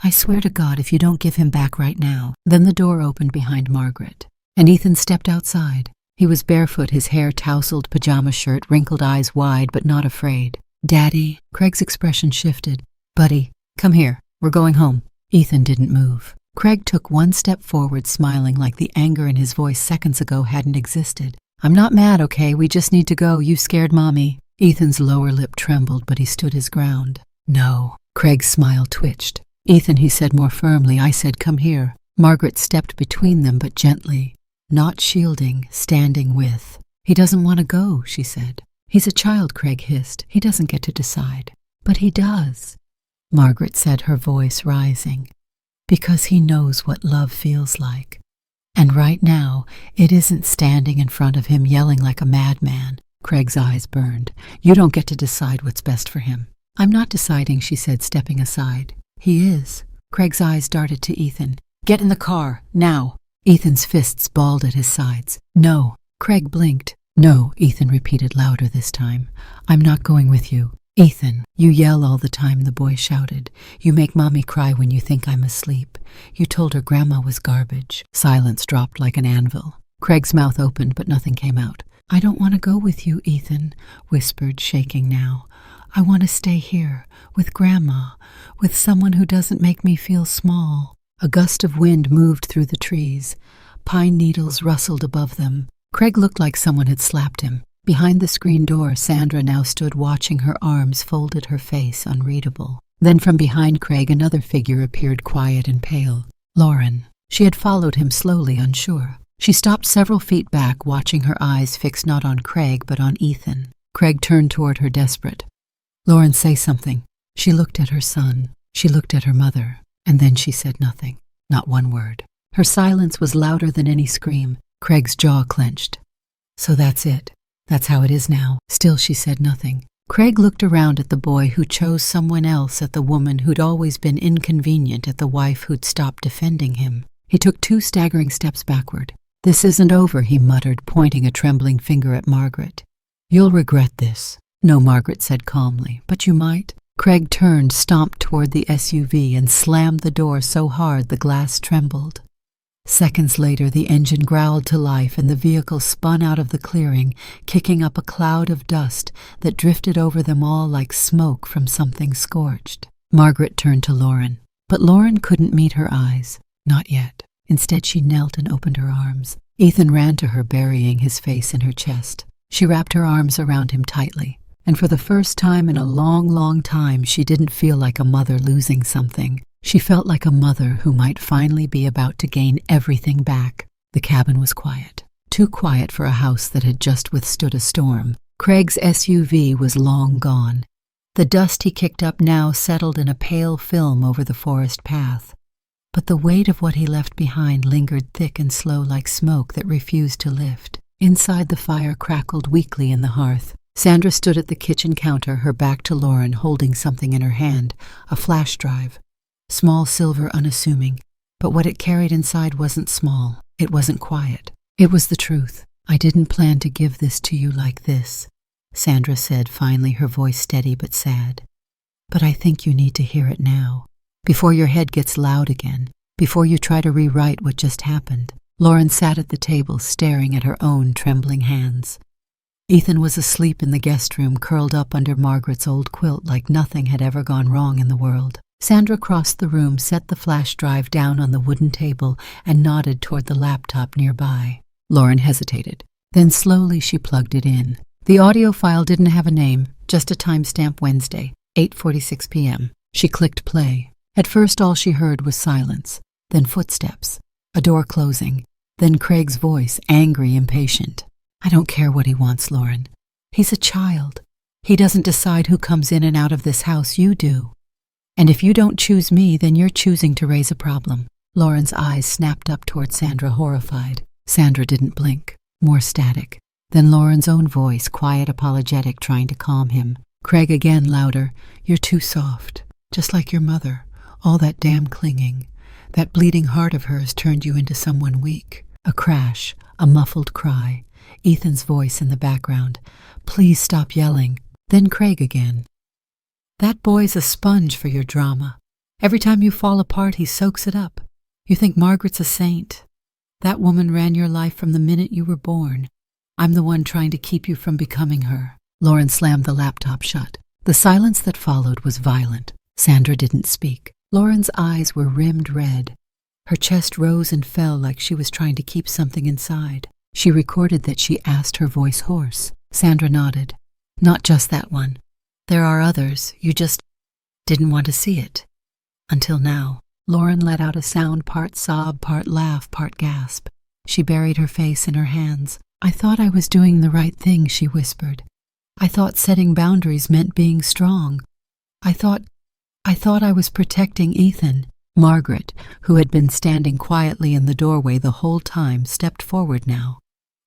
"I swear to God, if you don't give him back right now." Then the door opened behind Margaret, and Ethan stepped outside. He was barefoot, his hair tousled, pajama shirt, wrinkled eyes wide but not afraid. "Daddy?" Craig's expression shifted. "Buddy, come here. We're going home." Ethan didn't move. Craig took one step forward, smiling like the anger in his voice seconds ago hadn't existed. "I'm not mad, okay? We just need to go. You scared Mommy." Ethan's lower lip trembled, but he stood his ground. "No." Craig's smile twitched. "Ethan," he said more firmly, "I said come here." Margaret stepped between them, but gently. Not shielding, standing with. "He doesn't want to go," she said. "He's a child," Craig hissed. "He doesn't get to decide." "But he does," Margaret said, her voice rising. "Because he knows what love feels like. And right now, it isn't standing in front of him yelling like a madman." Craig's eyes burned. "You don't get to decide what's best for him." "I'm not deciding," she said, stepping aside. "He is." Craig's eyes darted to Ethan. "Get in the car, now!" Ethan's fists balled at his sides. "No." Craig blinked. "No," Ethan repeated louder this time. "I'm not going with you." "Ethan, you yell all the time," the boy shouted. "You make Mommy cry when you think I'm asleep. You told her Grandma was garbage." Silence dropped like an anvil. Craig's mouth opened, but nothing came out. "I don't want to go with you, Ethan," whispered, shaking now. "I want to stay here, with Grandma, with someone who doesn't make me feel small." A gust of wind moved through the trees. Pine needles rustled above them. Craig looked like someone had slapped him. Behind the screen door, Sandra now stood watching, her arms folded, her face unreadable. Then from behind Craig, another figure appeared, quiet and pale. Lauren. She had followed him slowly, unsure. She stopped several feet back, watching, her eyes fixed not on Craig but on Ethan. Craig turned toward her, desperate. "Lauren, say something." She looked at her son. She looked at her mother. And then she said nothing. Not one word. Her silence was louder than any scream. Craig's jaw clenched. "So that's it. That's how it is now." Still she said nothing. Craig looked around at the boy who chose someone else, at the woman who'd always been inconvenient, at the wife who'd stopped defending him. He took 2 staggering steps backward. "This isn't over," he muttered, pointing a trembling finger at Margaret. "You'll regret this." "No," Margaret said calmly, "but you might." Craig turned, stomped toward the SUV, and slammed the door so hard the glass trembled. Seconds later, the engine growled to life, and the vehicle spun out of the clearing, kicking up a cloud of dust that drifted over them all like smoke from something scorched. Margaret turned to Lauren, but Lauren couldn't meet her eyes. Not yet. Instead, she knelt and opened her arms. Ethan ran to her, burying his face in her chest. She wrapped her arms around him tightly. And for the first time in a long, long time, she didn't feel like a mother losing something. She felt like a mother who might finally be about to gain everything back. The cabin was quiet. Too quiet for a house that had just withstood a storm. Craig's SUV was long gone. The dust he kicked up now settled in a pale film over the forest path. But the weight of what he left behind lingered thick and slow, like smoke that refused to lift. Inside, the fire crackled weakly in the hearth. Sandra stood at the kitchen counter, her back to Lauren, holding something in her hand, a flash drive. Small, silver, unassuming, but what it carried inside wasn't small. It wasn't quiet. It was the truth. "I didn't plan to give this to you like this," Sandra said finally, her voice steady but sad. "But I think you need to hear it now, before your head gets loud again, before you try to rewrite what just happened." Lauren sat at the table, staring at her own trembling hands. Ethan was asleep in the guest room, curled up under Margaret's old quilt like nothing had ever gone wrong in the world. Sandra crossed the room, set the flash drive down on the wooden table, and nodded toward the laptop nearby. Lauren hesitated. Then slowly she plugged it in. The audio file didn't have a name, just a timestamp: Wednesday, 8:46 p.m. She clicked play. At first all she heard was silence, then footsteps, a door closing, then Craig's voice, angry, impatient. "I don't care what he wants, Lauren. He's a child. He doesn't decide who comes in and out of this house. You do. And if you don't choose me, then you're choosing to raise a problem." Lauren's eyes snapped up toward Sandra, horrified. Sandra didn't blink. More static. Then Lauren's own voice, quiet, apologetic, trying to calm him. Craig again, louder. "You're too soft. Just like your mother. All that damn clinging. That bleeding heart of hers turned you into someone weak." A crash, a muffled cry. Ethan's voice in the background. "Please stop yelling." Then Craig again. "That boy's a sponge for your drama. Every time you fall apart, he soaks it up. You think Margaret's a saint. That woman ran your life from the minute you were born. I'm the one trying to keep you from becoming her." Lauren slammed the laptop shut. The silence that followed was violent. Sandra didn't speak. Lauren's eyes were rimmed red. Her chest rose and fell like she was trying to keep something inside. She recorded that she asked, her voice hoarse. Sandra nodded. "Not just that one. There are others. You just didn't want to see it. Until now." Lauren let out a sound, part sob, part laugh, part gasp. She buried her face in her hands. "I thought I was doing the right thing," she whispered. "I thought setting boundaries meant being strong. I thought I was protecting Ethan." Margaret, who had been standing quietly in the doorway the whole time, stepped forward now.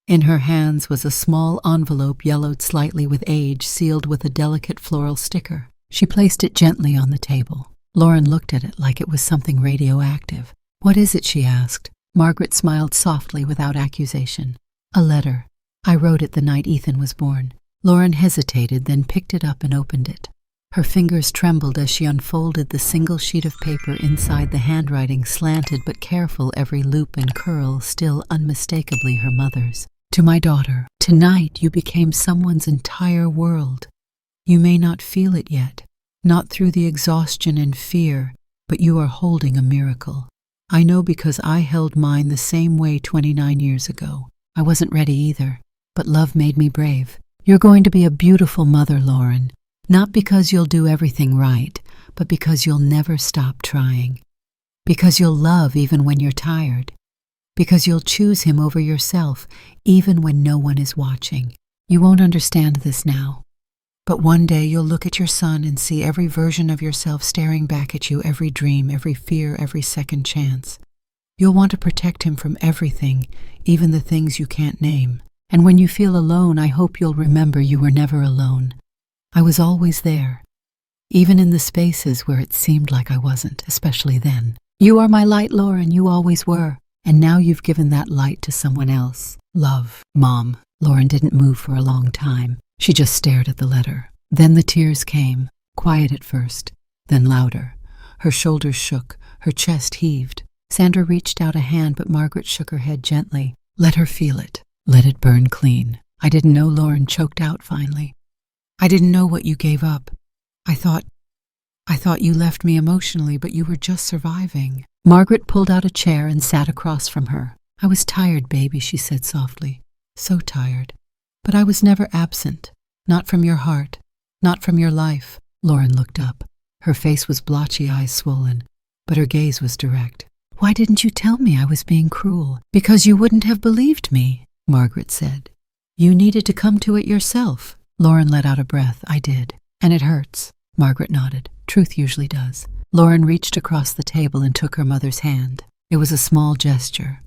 In her hands was a small envelope, yellowed slightly with age, sealed with a delicate floral sticker. She placed it gently on the table. Lauren looked at it like it was something radioactive. "What is it?" she asked. Margaret smiled softly without accusation. "A letter. I wrote it the night Ethan was born." Lauren hesitated, then picked it up and opened it. Her fingers trembled as she unfolded the single sheet of paper inside, the handwriting slanted but careful, every loop and curl still unmistakably her mother's. "To my daughter, tonight you became someone's entire world. You may not feel it yet, not through the exhaustion and fear, but you are holding a miracle. I know because I held mine the same way 29 years ago. I wasn't ready either, but love made me brave. You're going to be a beautiful mother, Lauren. Not because you'll do everything right, but because you'll never stop trying. Because you'll love even when you're tired. Because you'll choose him over yourself, even when no one is watching. You won't understand this now, but one day you'll look at your son and see every version of yourself staring back at you, every dream, every fear, every second chance. You'll want to protect him from everything, even the things you can't name. And when you feel alone, I hope you'll remember you were never alone. I was always there, even in the spaces where it seemed like I wasn't, especially then. You are my light, Lauren, you always were, and now you've given that light to someone else. Love, Mom." Lauren didn't move for a long time. She just stared at the letter. Then the tears came, quiet at first, then louder. Her shoulders shook, her chest heaved. Sandra reached out a hand, but Margaret shook her head gently. "Let her feel it. Let it burn clean." "I didn't know," Lauren choked out finally. "I didn't know what you gave up. I thought you left me emotionally, but you were just surviving." Margaret pulled out a chair and sat across from her. "I was tired, baby," she said softly. "So tired. But I was never absent. Not from your heart. Not from your life." Lauren looked up. Her face was blotchy, eyes swollen, but her gaze was direct. "Why didn't you tell me I was being cruel?" "Because you wouldn't have believed me," Margaret said. "You needed to come to it yourself." Lauren let out a breath. "I did. And it hurts." Margaret nodded. "Truth usually does." Lauren reached across the table and took her mother's hand. It was a small gesture,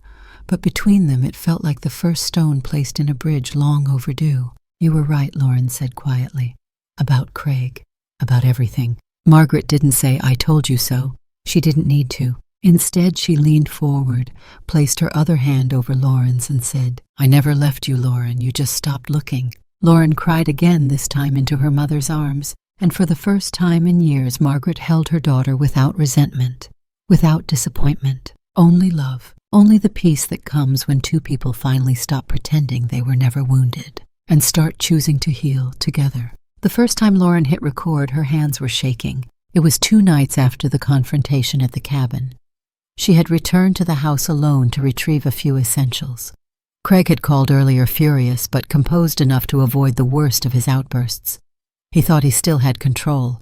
but between them it felt like the first stone placed in a bridge long overdue. "You were right," Lauren said quietly. "About Craig. About everything." Margaret didn't say, "I told you so." She didn't need to. Instead, she leaned forward, placed her other hand over Lauren's and said, "I never left you, Lauren. You just stopped looking." Lauren cried again, this time into her mother's arms, and for the first time in years Margaret held her daughter without resentment, without disappointment, only love, only the peace that comes when two people finally stop pretending they were never wounded and start choosing to heal together. The first time Lauren hit record, her hands were shaking. It was 2 nights after the confrontation at the cabin. She had returned to the house alone to retrieve a few essentials. Craig had called earlier, furious but composed enough to avoid the worst of his outbursts. He thought he still had control.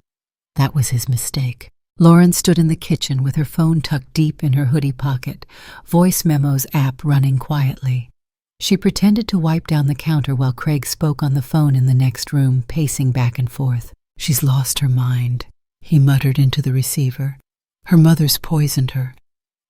That was his mistake. Lauren stood in the kitchen with her phone tucked deep in her hoodie pocket, voice memos app running quietly. She pretended to wipe down the counter while Craig spoke on the phone in the next room, pacing back and forth. "She's lost her mind," he muttered into the receiver. "Her mother's poisoned her.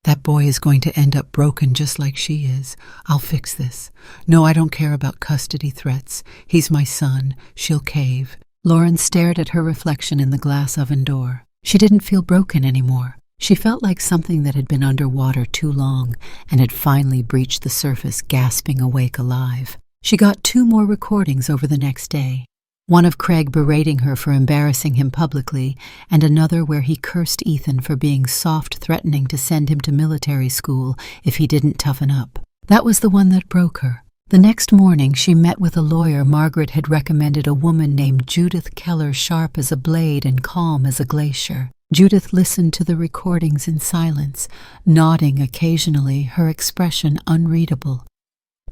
That boy is going to end up broken just like she is. I'll fix this. No, I don't care about custody threats. He's my son. She'll cave." Lauren stared at her reflection in the glass oven door. She didn't feel broken anymore. She felt like something that had been underwater too long and had finally breached the surface, gasping awake alive. She got 2 more recordings over the next day. One of Craig berating her for embarrassing him publicly, and another where he cursed Ethan for being soft, threatening to send him to military school if he didn't toughen up. That was the one that broke her. The next morning, she met with a lawyer Margaret had recommended, a woman named Judith Keller, sharp as a blade and calm as a glacier. Judith listened to the recordings in silence, nodding occasionally, her expression unreadable.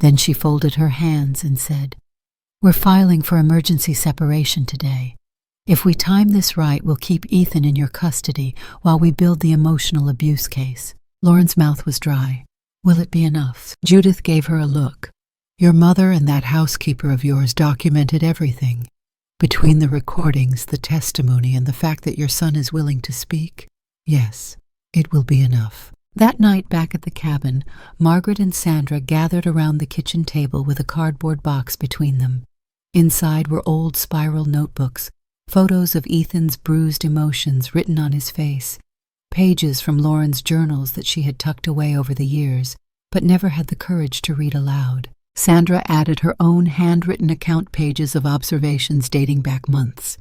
Then she folded her hands and said, "We're filing for emergency separation today. If we time this right, we'll keep Ethan in your custody while we build the emotional abuse case." Lauren's mouth was dry. "Will it be enough?" Judith gave her a look. "Your mother and that housekeeper of yours documented everything. Between the recordings, the testimony, and the fact that your son is willing to speak, yes, it will be enough." That night back at the cabin, Margaret and Sandra gathered around the kitchen table with a cardboard box between them. Inside were old spiral notebooks, Photos of Ethan's bruised emotions written on his face, pages from Lauren's journals that she had tucked away over the years, but never had the courage to read aloud. Sandra added her own handwritten account pages of observations dating back months,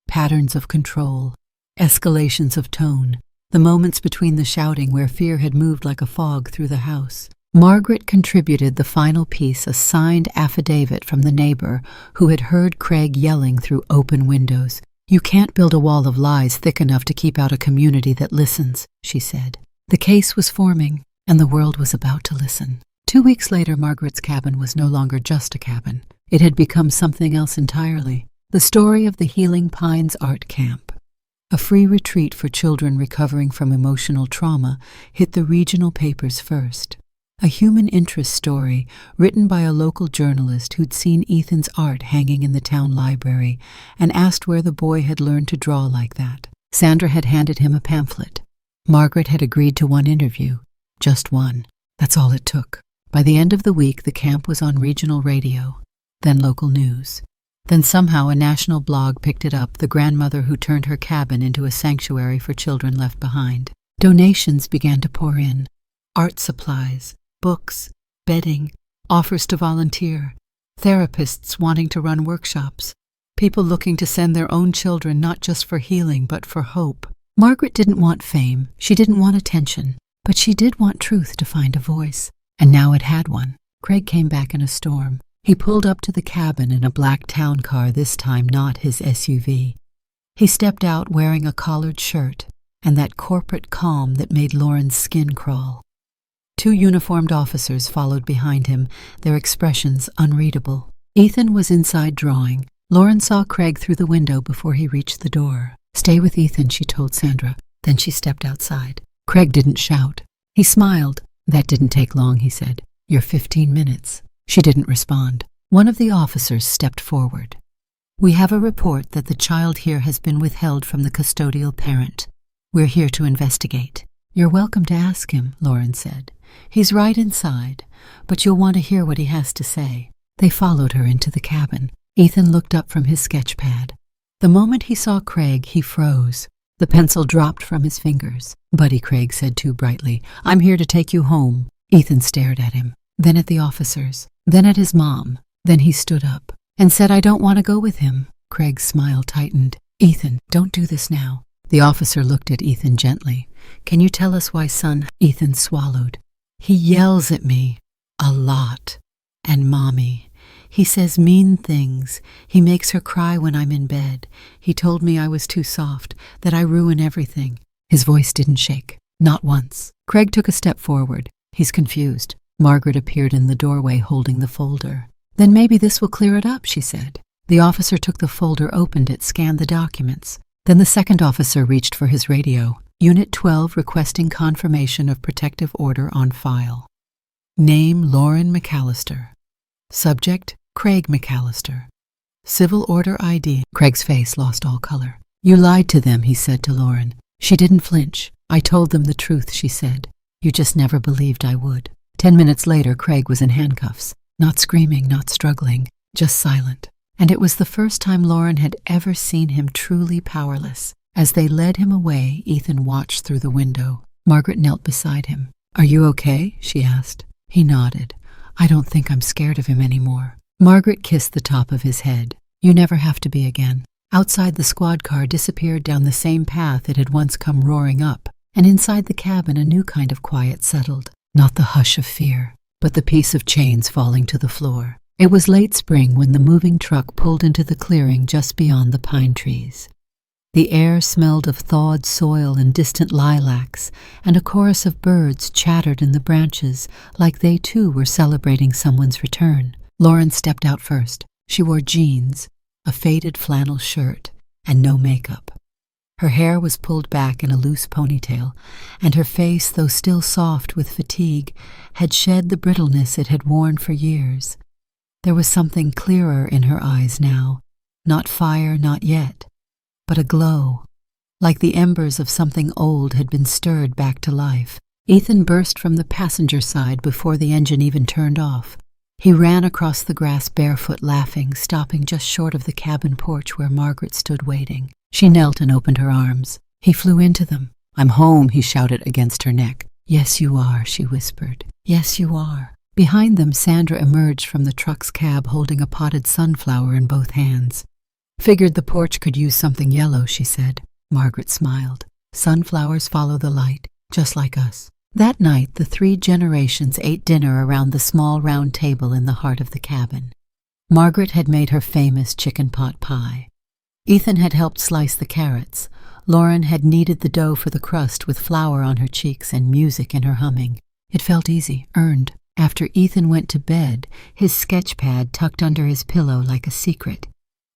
patterns of control, escalations of tone, the moments between the shouting where fear had moved like a fog through the house. Margaret contributed the final piece, a signed affidavit from the neighbor who had heard Craig yelling through open windows. "You can't build a wall of lies thick enough to keep out a community that listens," she said. The case was forming, and the world was about to listen. 2 weeks later, Margaret's cabin was no longer just a cabin. It had become something else entirely. The story of the Healing Pines Art Camp, a free retreat for children recovering from emotional trauma, hit the regional papers first. A human interest story written by a local journalist who'd seen Ethan's art hanging in the town library and asked where the boy had learned to draw like that. Sandra had handed him a pamphlet. Margaret had agreed to one interview. Just one. That's all it took. By the end of the week, the camp was on regional radio, then local news. Then somehow a national blog picked it up, the grandmother who turned her cabin into a sanctuary for children left behind. Donations began to pour in. Art supplies, books, bedding, offers to volunteer, therapists wanting to run workshops, people looking to send their own children not just for healing but for hope. Margaret didn't want fame, she didn't want attention, but she did want truth to find a voice, and now it had one. Craig came back in a storm. He pulled up to the cabin in a black town car, this time not his SUV. He stepped out wearing a collared shirt and that corporate calm that made Lauren's skin crawl. 2 uniformed officers followed behind him, their expressions unreadable. Ethan was inside drawing. Lauren saw Craig through the window before he reached the door. "Stay with Ethan," she told Sandra. Then she stepped outside. Craig didn't shout. He smiled. "That didn't take long," he said. "Your 15 minutes. She didn't respond. One of the officers stepped forward. "We have a report that the child here has been withheld from the custodial parent. We're here to investigate." "You're welcome to ask him," Lauren said. "He's right inside, but you'll want to hear what he has to say." They followed her into the cabin. Ethan looked up from his sketch pad. The moment he saw Craig, he froze. The pencil dropped from his fingers. "Buddy," Craig said too brightly, "I'm here to take you home." Ethan stared at him, then at the officers, then at his mom. Then he stood up and said, "I don't want to go with him." Craig's smile tightened. "Ethan, don't do this now." The officer looked at Ethan gently. "Can you tell us why son?" Ethan swallowed. "He yells at me a lot. And Mommy. He says mean things. He makes her cry when I'm in bed. He told me I was too soft, that I ruin everything." His voice didn't shake. Not once. Craig took a step forward. "He's confused." Margaret appeared in the doorway holding the folder. "Then maybe this will clear it up," she said. The officer took the folder, opened it, scanned the documents. Then the second officer reached for his radio. Unit 12 requesting confirmation of protective order on file. Name Lauren McAllister. Subject Craig McAllister. Civil order ID. Craig's face lost all color. "You lied to them," he said to Lauren. She didn't flinch. "I told them the truth," she said. "You just never believed I would." 10 minutes later, Craig was in handcuffs. Not screaming, not struggling, just silent. And it was the first time Lauren had ever seen him truly powerless. As they led him away, Ethan watched through the window. Margaret knelt beside him. "Are you okay?" she asked. He nodded. "I don't think I'm scared of him anymore." Margaret kissed the top of his head. "You never have to be again." Outside, the squad car disappeared down the same path it had once come roaring up, and inside the cabin a new kind of quiet settled. Not the hush of fear, but the peace of chains falling to the floor. It was late spring when the moving truck pulled into the clearing just beyond the pine trees. The air smelled of thawed soil and distant lilacs, and a chorus of birds chattered in the branches like they too were celebrating someone's return. Lauren stepped out first. She wore jeans, a faded flannel shirt, and no makeup. Her hair was pulled back in a loose ponytail, and her face, though still soft with fatigue, had shed the brittleness it had worn for years. There was something clearer in her eyes now, not fire, not yet, but a glow, like the embers of something old had been stirred back to life. Ethan burst from the passenger side before the engine even turned off. He ran across the grass barefoot, laughing, stopping just short of the cabin porch where Margaret stood waiting. She knelt and opened her arms. He flew into them. "I'm home," he shouted against her neck. "Yes, you are," she whispered. "Yes, you are." Behind them, Sandra emerged from the truck's cab holding a potted sunflower in both hands. "Figured the porch could use something yellow," she said. Margaret smiled. "Sunflowers follow the light, just like us." That night, the 3 generations ate dinner around the small round table in the heart of the cabin. Margaret had made her famous chicken pot pie. Ethan had helped slice the carrots. Lauren had kneaded the dough for the crust with flour on her cheeks and music in her humming. It felt easy, earned. After Ethan went to bed, his sketch pad tucked under his pillow like a secret,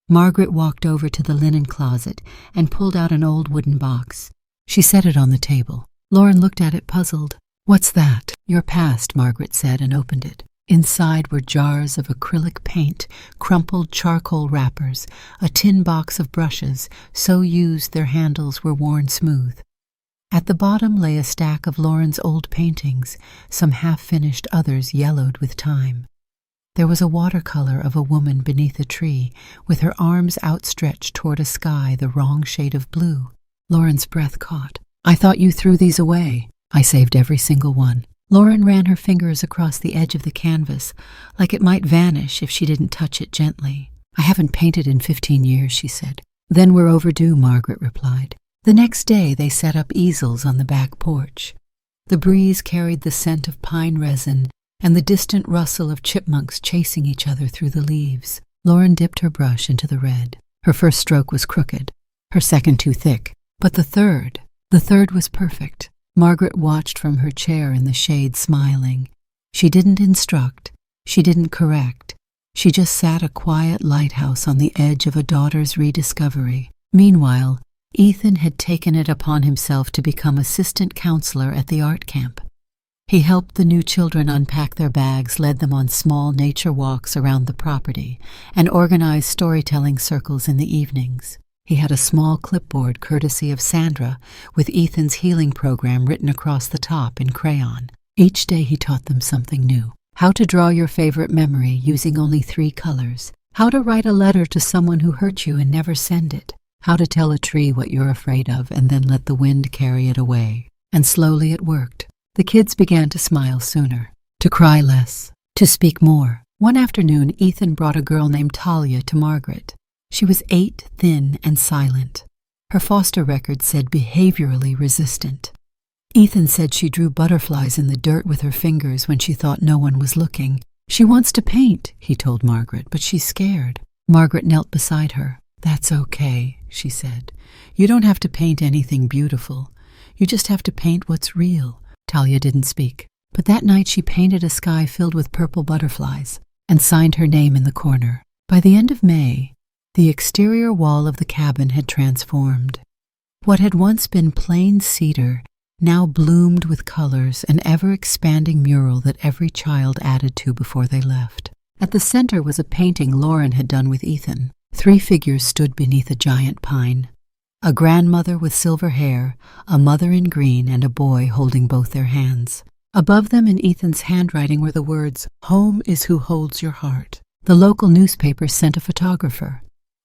Margaret walked over to the linen closet and pulled out an old wooden box. She set it on the table. Lauren looked at it, puzzled. "What's that?" "Your past," Margaret said, and opened it. Inside were jars of acrylic paint, crumpled charcoal wrappers, a tin box of brushes, so used their handles were worn smooth. At the bottom lay a stack of Lauren's old paintings, some half-finished, others yellowed with time. There was a watercolor of a woman beneath a tree, with her arms outstretched toward a sky the wrong shade of blue. Lauren's breath caught. "I thought you threw these away." "I saved every single one." Lauren ran her fingers across the edge of the canvas, like it might vanish if she didn't touch it gently. "I haven't painted in 15 years, she said. "Then we're overdue," Margaret replied. The next day they set up easels on the back porch. The breeze carried the scent of pine resin and the distant rustle of chipmunks chasing each other through the leaves. Lauren dipped her brush into the red. Her first stroke was crooked, her second too thick, but the third was perfect. Margaret watched from her chair in the shade, smiling. She didn't instruct, she didn't correct. She just sat a quiet lighthouse on the edge of a daughter's rediscovery. Meanwhile, Ethan had taken it upon himself to become assistant counselor at the art camp. He helped the new children unpack their bags, led them on small nature walks around the property, and organized storytelling circles in the evenings. He had a small clipboard courtesy of Sandra with Ethan's healing program written across the top in crayon. Each day he taught them something new. How to draw your favorite memory using only 3 colors. How to write a letter to someone who hurt you and never send it. How to tell a tree what you're afraid of and then let the wind carry it away. And slowly it worked. The kids began to smile sooner, to cry less, to speak more. One afternoon, Ethan brought a girl named Talia to Margaret. She was 8, thin, and silent. Her foster record said behaviorally resistant. Ethan said she drew butterflies in the dirt with her fingers when she thought no one was looking. "She wants to paint," he told Margaret, "but she's scared." Margaret knelt beside her. "That's okay," she said. "You don't have to paint anything beautiful. You just have to paint what's real." Talia didn't speak, but that night she painted a sky filled with purple butterflies and signed her name in the corner. By the end of May, the exterior wall of the cabin had transformed. What had once been plain cedar now bloomed with colors, an ever-expanding mural that every child added to before they left. At the center was a painting Lauren had done with Ethan. 3 figures stood beneath a giant pine. A grandmother with silver hair, a mother in green, and a boy holding both their hands. Above them in Ethan's handwriting were the words, "Home is who holds your heart." The local newspaper sent a photographer.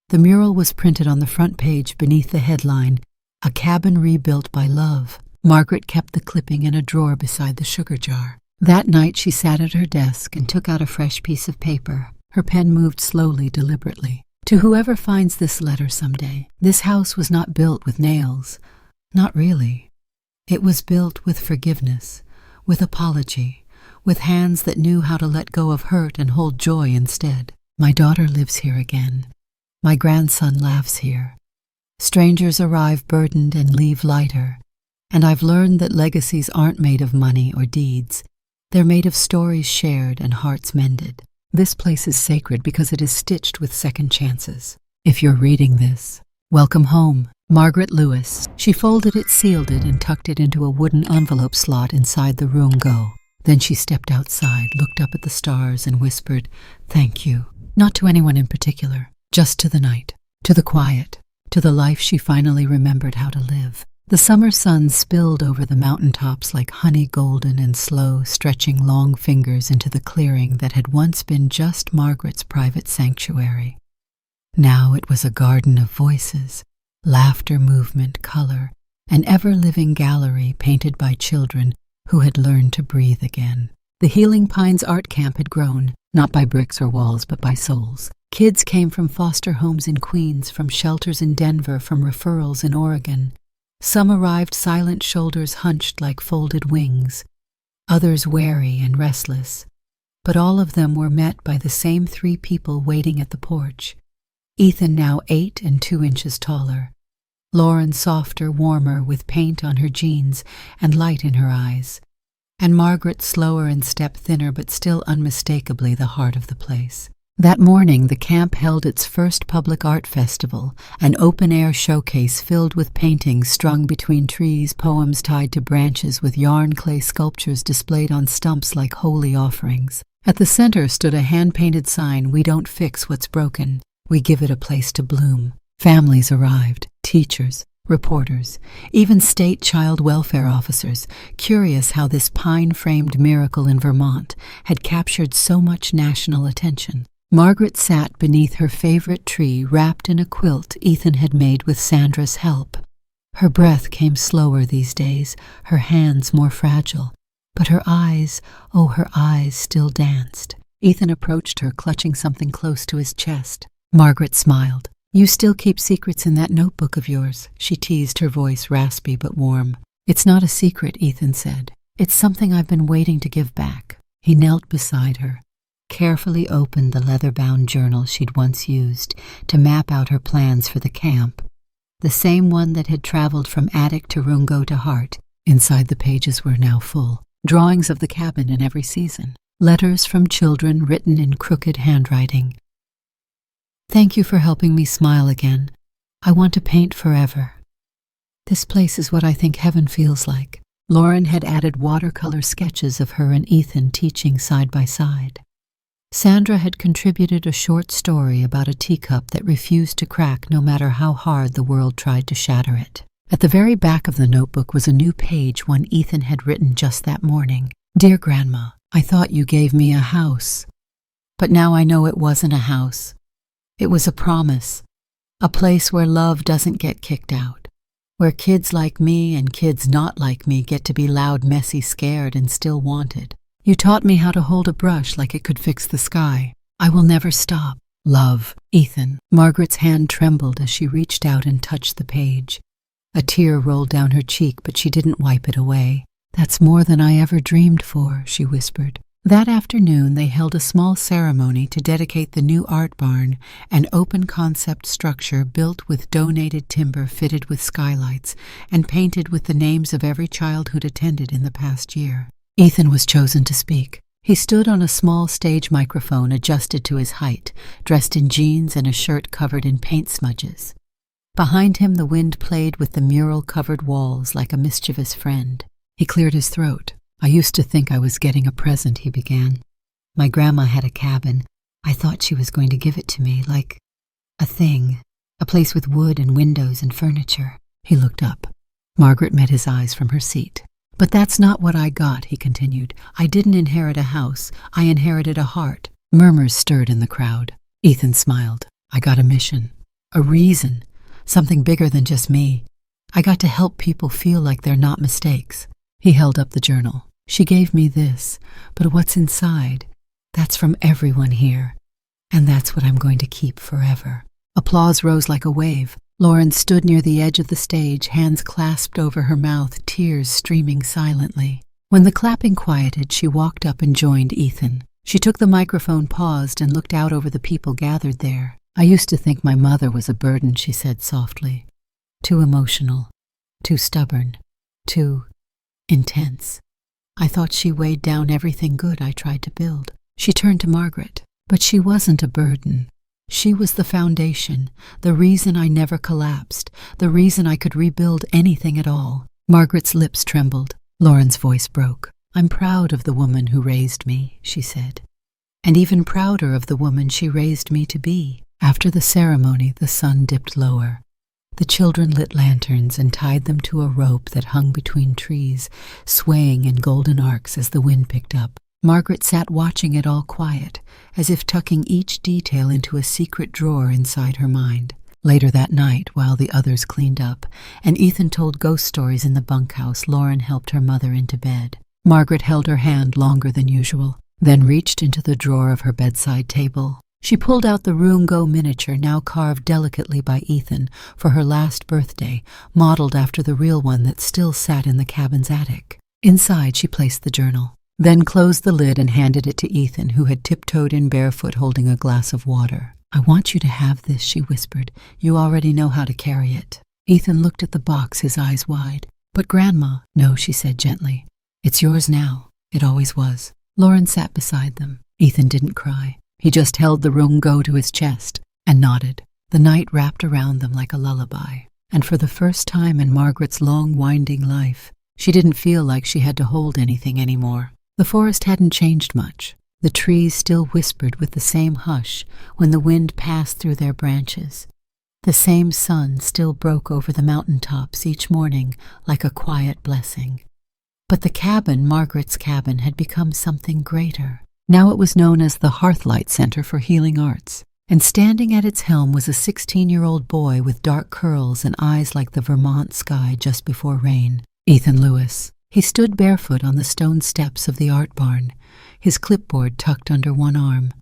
The mural was printed on the front page beneath the headline, "A Cabin Rebuilt by Love." Margaret kept the clipping in a drawer beside the sugar jar. That night she sat at her desk and took out a fresh piece of paper. Her pen moved slowly, deliberately. "To whoever finds this letter someday, this house was not built with nails. Not really. It was built with forgiveness, with apology, with hands that knew how to let go of hurt and hold joy instead. My daughter lives here again. My grandson laughs here. Strangers arrive burdened and leave lighter. And I've learned that legacies aren't made of money or deeds. They're made of stories shared and hearts mended. This place is sacred because it is stitched with second chances. If you're reading this, welcome home. Margaret Lewis." She folded it, sealed it, and tucked it into a wooden envelope slot inside the room go. Then she stepped outside, looked up at the stars, and whispered, "Thank you." Not to anyone in particular, just to the night, to the quiet, to the life she finally remembered how to live. The summer sun spilled over the mountaintops like honey golden and slow, stretching long fingers into the clearing that had once been just Margaret's private sanctuary. Now it was a garden of voices, laughter, movement, color, an ever-living gallery painted by children who had learned to breathe again. The Healing Pines Art Camp had grown, not by bricks or walls, but by souls. Kids came from foster homes in Queens, from shelters in Denver, from referrals in Oregon. Some arrived silent, shoulders hunched like folded wings, others wary and restless. But all of them were met by the same 3 people waiting at the porch. Ethan, now 8 and 2 inches taller. Lauren, softer, warmer, with paint on her jeans and light in her eyes. And Margaret, slower in step, thinner, but still unmistakably the heart of the place. That morning, the camp held its first public art festival, an open-air showcase filled with paintings strung between trees, poems tied to branches, with yarn clay sculptures displayed on stumps like holy offerings. At the center stood a hand-painted sign, "We don't fix what's broken, we give it a place to bloom." Families arrived, teachers, reporters, even state child welfare officers, curious how this pine-framed miracle in Vermont had captured so much national attention. Margaret sat beneath her favorite tree, wrapped in a quilt Ethan had made with Sandra's help. Her breath came slower these days, her hands more fragile. But her eyes, oh, her eyes still danced. Ethan approached her, clutching something close to his chest. Margaret smiled. "You still keep secrets in that notebook of yours," she teased, her voice raspy but warm. "It's not a secret," Ethan said. "It's something I've been waiting to give back." He knelt beside her, carefully opened the leather-bound journal she'd once used to map out her plans for the camp, the same one that had traveled from attic to Rungo to heart. Inside the pages were now full, drawings of the cabin in every season, letters from children written in crooked handwriting. "Thank you for helping me smile again. I want to paint forever. This place is what I think heaven feels like." Lauren had added watercolor sketches of her and Ethan teaching side by side. Sandra had contributed a short story about a teacup that refused to crack no matter how hard the world tried to shatter it. At the very back of the notebook was a new page, one Ethan had written just that morning. "Dear Grandma, I thought you gave me a house. But now I know it wasn't a house. It was a promise, a place where love doesn't get kicked out, where kids like me and kids not like me get to be loud, messy, scared, and still wanted. You taught me how to hold a brush like it could fix the sky. I will never stop. Love, Ethan." Margaret's hand trembled as she reached out and touched the page. A tear rolled down her cheek, but she didn't wipe it away. "That's more than I ever dreamed for," she whispered. That afternoon, they held a small ceremony to dedicate the new art barn, an open-concept structure built with donated timber fitted with skylights and painted with the names of every child who'd attended in the past year. Ethan was chosen to speak. He stood on a small stage microphone adjusted to his height, dressed in jeans and a shirt covered in paint smudges. Behind him, the wind played with the mural-covered walls like a mischievous friend. He cleared his throat. "I used to think I was getting a present," he began. "My grandma had a cabin. I thought she was going to give it to me, like a thing, a place with wood and windows and furniture." He looked up. Margaret met his eyes from her seat. "But that's not what I got," he continued. "I didn't inherit a house. I inherited a heart." Murmurs stirred in the crowd. Ethan smiled. "I got a mission, a reason, something bigger than just me. I got to help people feel like they're not mistakes." He held up the journal. "She gave me this, but what's inside, that's from everyone here. And that's what I'm going to keep forever." Applause rose like a wave. Lauren stood near the edge of the stage, hands clasped over her mouth, tears streaming silently. When the clapping quieted, she walked up and joined Ethan. She took the microphone, paused, and looked out over the people gathered there. "I used to think my mother was a burden," she said softly. "Too emotional, too stubborn, too intense. I thought she weighed down everything good I tried to build." She turned to Margaret. "But she wasn't a burden. She was the foundation, the reason I never collapsed, the reason I could rebuild anything at all." Margaret's lips trembled. Lauren's voice broke. "I'm proud of the woman who raised me," she said, "and even prouder of the woman she raised me to be." After the ceremony, the sun dipped lower. The children lit lanterns and tied them to a rope that hung between trees, swaying in golden arcs as the wind picked up. Margaret sat watching it all quiet, as if tucking each detail into a secret drawer inside her mind. Later that night, while the others cleaned up, and Ethan told ghost stories in the bunkhouse, Lauren helped her mother into bed. Margaret held her hand longer than usual, then reached into the drawer of her bedside table. She pulled out the Room-Go miniature, now carved delicately by Ethan for her last birthday, modeled after the real one that still sat in the cabin's attic. Inside, she placed the journal, then closed the lid and handed it to Ethan, who had tiptoed in barefoot holding a glass of water. "I want you to have this," she whispered. "You already know how to carry it." Ethan looked at the box, his eyes wide. "But Grandma—" "No," she said gently. "It's yours now. It always was." Lauren sat beside them. Ethan didn't cry. He just held the Room-Go to his chest and nodded. The night wrapped around them like a lullaby. And for the first time in Margaret's long, winding life, she didn't feel like she had to hold anything anymore. The forest hadn't changed much. The trees still whispered with the same hush when the wind passed through their branches. The same sun still broke over the mountaintops each morning like a quiet blessing. But the cabin, Margaret's cabin, had become something greater. Now it was known as the Hearthlight Center for Healing Arts, and standing at its helm was a 16-year-old boy with dark curls and eyes like the Vermont sky just before rain, Ethan Lewis. He stood barefoot on the stone steps of the art barn, his clipboard tucked under one arm,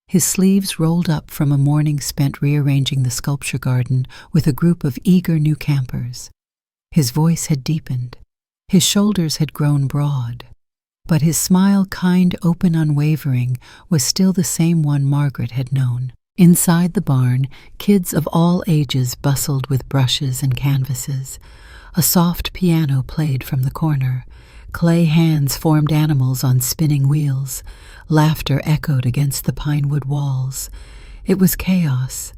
his sleeves rolled up from a morning spent rearranging the sculpture garden with a group of eager new campers. His voice had deepened. His shoulders had grown broad. But his smile, kind, open, unwavering, was still the same one Margaret had known. Inside the barn, kids of all ages bustled with brushes and canvases. A soft piano played from the corner. Clay hands formed animals on spinning wheels. Laughter echoed against the pinewood walls. It was chaos,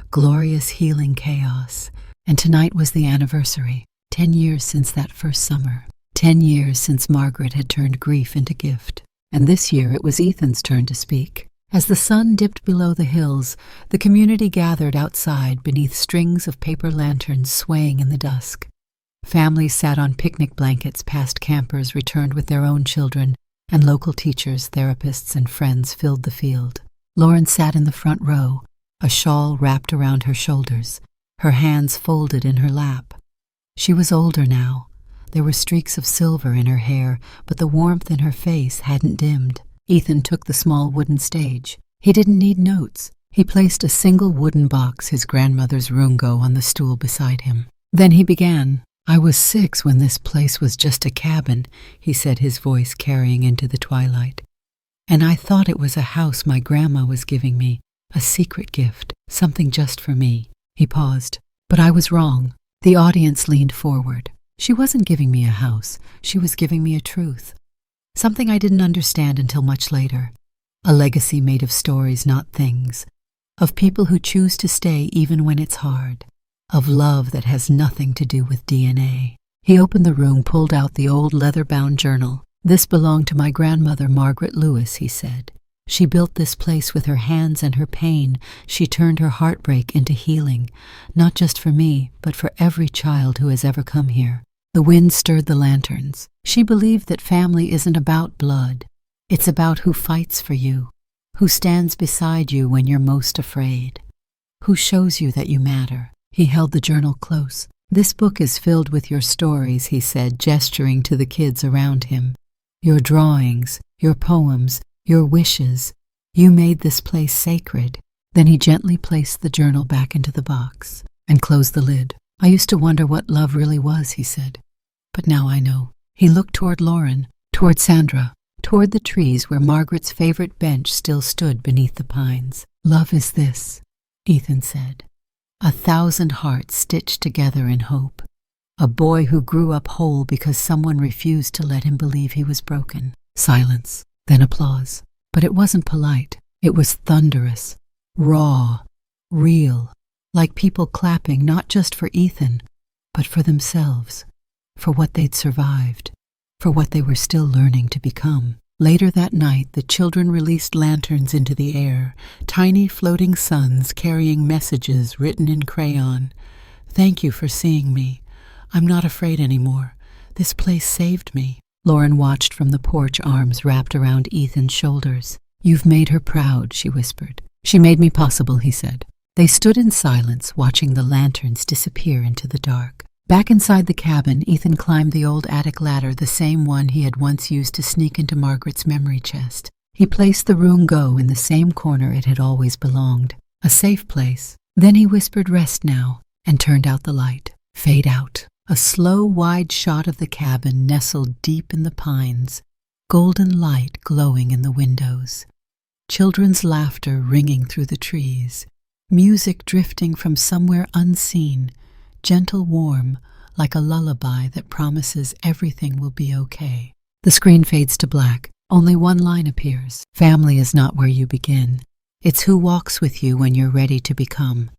glorious healing chaos. And tonight was the anniversary. 10 years since that first summer. 10 years since Margaret had turned grief into gift. And this year it was Ethan's turn to speak. As the sun dipped below the hills, the community gathered outside beneath strings of paper lanterns swaying in the dusk. Families sat on picnic blankets past campers returned with their own children, and local teachers, therapists, and friends filled the field. Lauren sat in the front row, a shawl wrapped around her shoulders, her hands folded in her lap. She was older now. There were streaks of silver in her hair, but the warmth in her face hadn't dimmed. Ethan took the small wooden stage. He didn't need notes. He placed a single wooden box, his grandmother's Room-Go, on the stool beside him. Then he began. "I was 6 when this place was just a cabin," he said, his voice carrying into the twilight. "And I thought it was a house my grandma was giving me, a secret gift, something just for me." He paused. "But I was wrong." The audience leaned forward. "She wasn't giving me a house. She was giving me a truth. Something I didn't understand until much later. A legacy made of stories, not things. Of people who choose to stay even when it's hard. Of love that has nothing to do with DNA." He opened the room, pulled out the old leather-bound journal. "This belonged to my grandmother, Margaret Lewis," he said. "She built this place with her hands and her pain. She turned her heartbreak into healing, not just for me, but for every child who has ever come here." The wind stirred the lanterns. She believed that family isn't about blood. It's about who fights for you, who stands beside you when you're most afraid, who shows you that you matter. He held the journal close. "This book is filled with your stories," he said, gesturing to the kids around him. "Your drawings, your poems, your wishes. You made this place sacred." Then he gently placed the journal back into the box and closed the lid. "I used to wonder what love really was," he said. "But now I know." He looked toward Lauren, toward Sandra, toward the trees where Margaret's favorite bench still stood beneath the pines. "Love is this," Ethan said. "A 1,000 hearts stitched together in hope. A boy who grew up whole because someone refused to let him believe he was broken." Silence, then applause. But it wasn't polite. It was thunderous, raw, real, like people clapping not just for Ethan, but for themselves, for what they'd survived, for what they were still learning to become. Later that night, the children released lanterns into the air, tiny floating suns carrying messages written in crayon. Thank you for seeing me. I'm not afraid anymore. This place saved me. Lauren watched from the porch, arms wrapped around Ethan's shoulders. You've made her proud, she whispered. She made me possible, he said. They stood in silence, watching the lanterns disappear into the dark. Back inside the cabin, Ethan climbed the old attic ladder, the same one he had once used to sneak into Margaret's memory chest. He placed the room go in the same corner it had always belonged, a safe place. Then he whispered, "Rest now," and turned out the light. Fade out. A slow, wide shot of the cabin nestled deep in the pines, golden light glowing in the windows. Children's laughter ringing through the trees, music drifting from somewhere unseen, gentle, warm, like a lullaby that promises everything will be okay. The screen fades to black. Only one line appears. Family is not where you begin. It's who walks with you when you're ready to become.